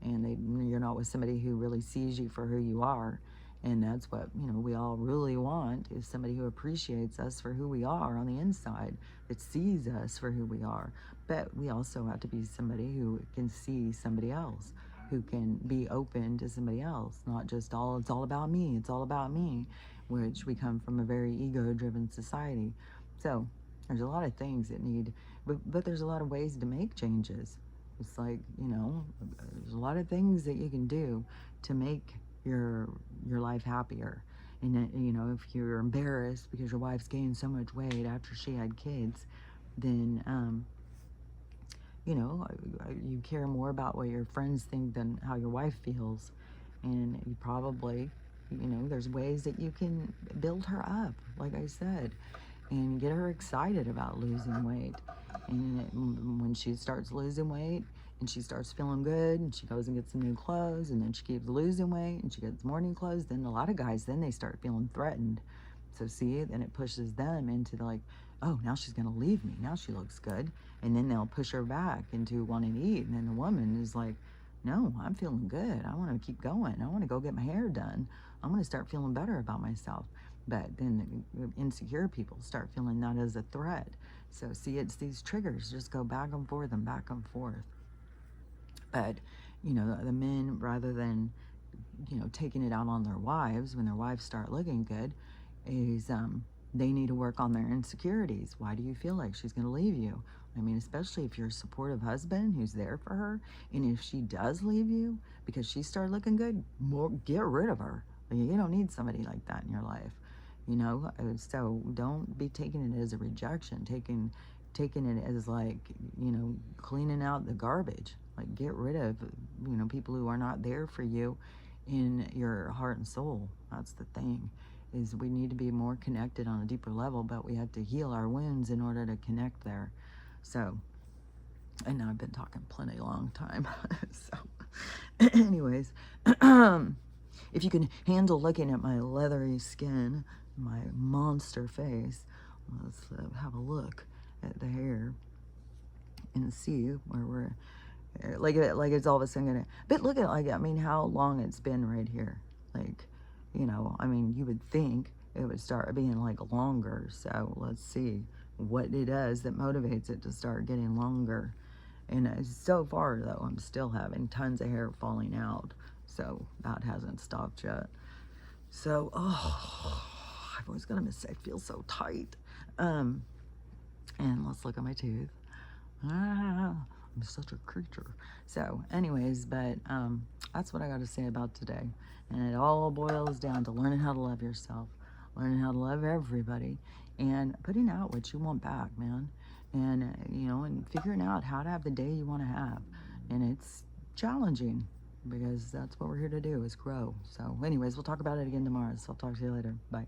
and you're not with somebody who really sees you for who you are. And that's what, we all really want, is somebody who appreciates us for who we are on the inside, that sees us for who we are. But we also have to be somebody who can see somebody else, who can be open to somebody else, not just it's all about me, it's all about me, which we come from a very ego-driven society. So there's a lot of things that but there's a lot of ways to make changes. It's like, there's a lot of things that you can do to make your life happier. And if you're embarrassed because your wife's gained so much weight after she had kids, then you care more about what your friends think than how your wife feels. And you probably, there's ways that you can build her up, like I said, and get her excited about losing weight. And when she starts losing weight and she starts feeling good and she goes and gets some new clothes, and then she keeps losing weight and she gets more new clothes, then a lot of guys, then they start feeling threatened. So see, then it pushes them into like, oh, now she's going to leave me. Now she looks good. And then they'll push her back into wanting to eat. And then the woman is like, no, I'm feeling good. I want to keep going. I want to go get my hair done. I'm going to start feeling better about myself. But then the insecure people start feeling that as a threat. So see, it's these triggers just go back and forth and back and forth. But, the men, rather than, taking it out on their wives when their wives start looking good, is they need to work on their insecurities. Why do you feel like she's going to leave you? Especially if you're a supportive husband who's there for her, and if she does leave you because she started looking good, get rid of her. You don't need somebody like that in your life. So don't be taking it as a rejection, taking it as like, cleaning out the garbage. Like, get rid of, people who are not there for you in your heart and soul. That's the thing, is we need to be more connected on a deeper level, but we have to heal our wounds in order to connect there. So, and now I've been talking plenty long time. So, anyways, if you can handle looking at my leathery skin, my monster face, let's have a look at the hair and see where we're, like it's all of a sudden gonna, but look at, how long it's been right here. Like, you would think it would start being like longer. So let's see what it is that motivates it to start getting longer. And so far, though, I'm still having tons of hair falling out. So that hasn't stopped yet. So, oh, I've always got to miss it. I feel so tight. And let's look at my tooth. Ah, I'm such a creature. So, anyways, but that's what I got to say about today. And it all boils down to learning how to love yourself, learning how to love everybody, and putting out what you want back, man. And, and figuring out how to have the day you want to have. And it's challenging because that's what we're here to do, is grow. So, anyways, we'll talk about it again tomorrow. So, I'll talk to you later. Bye.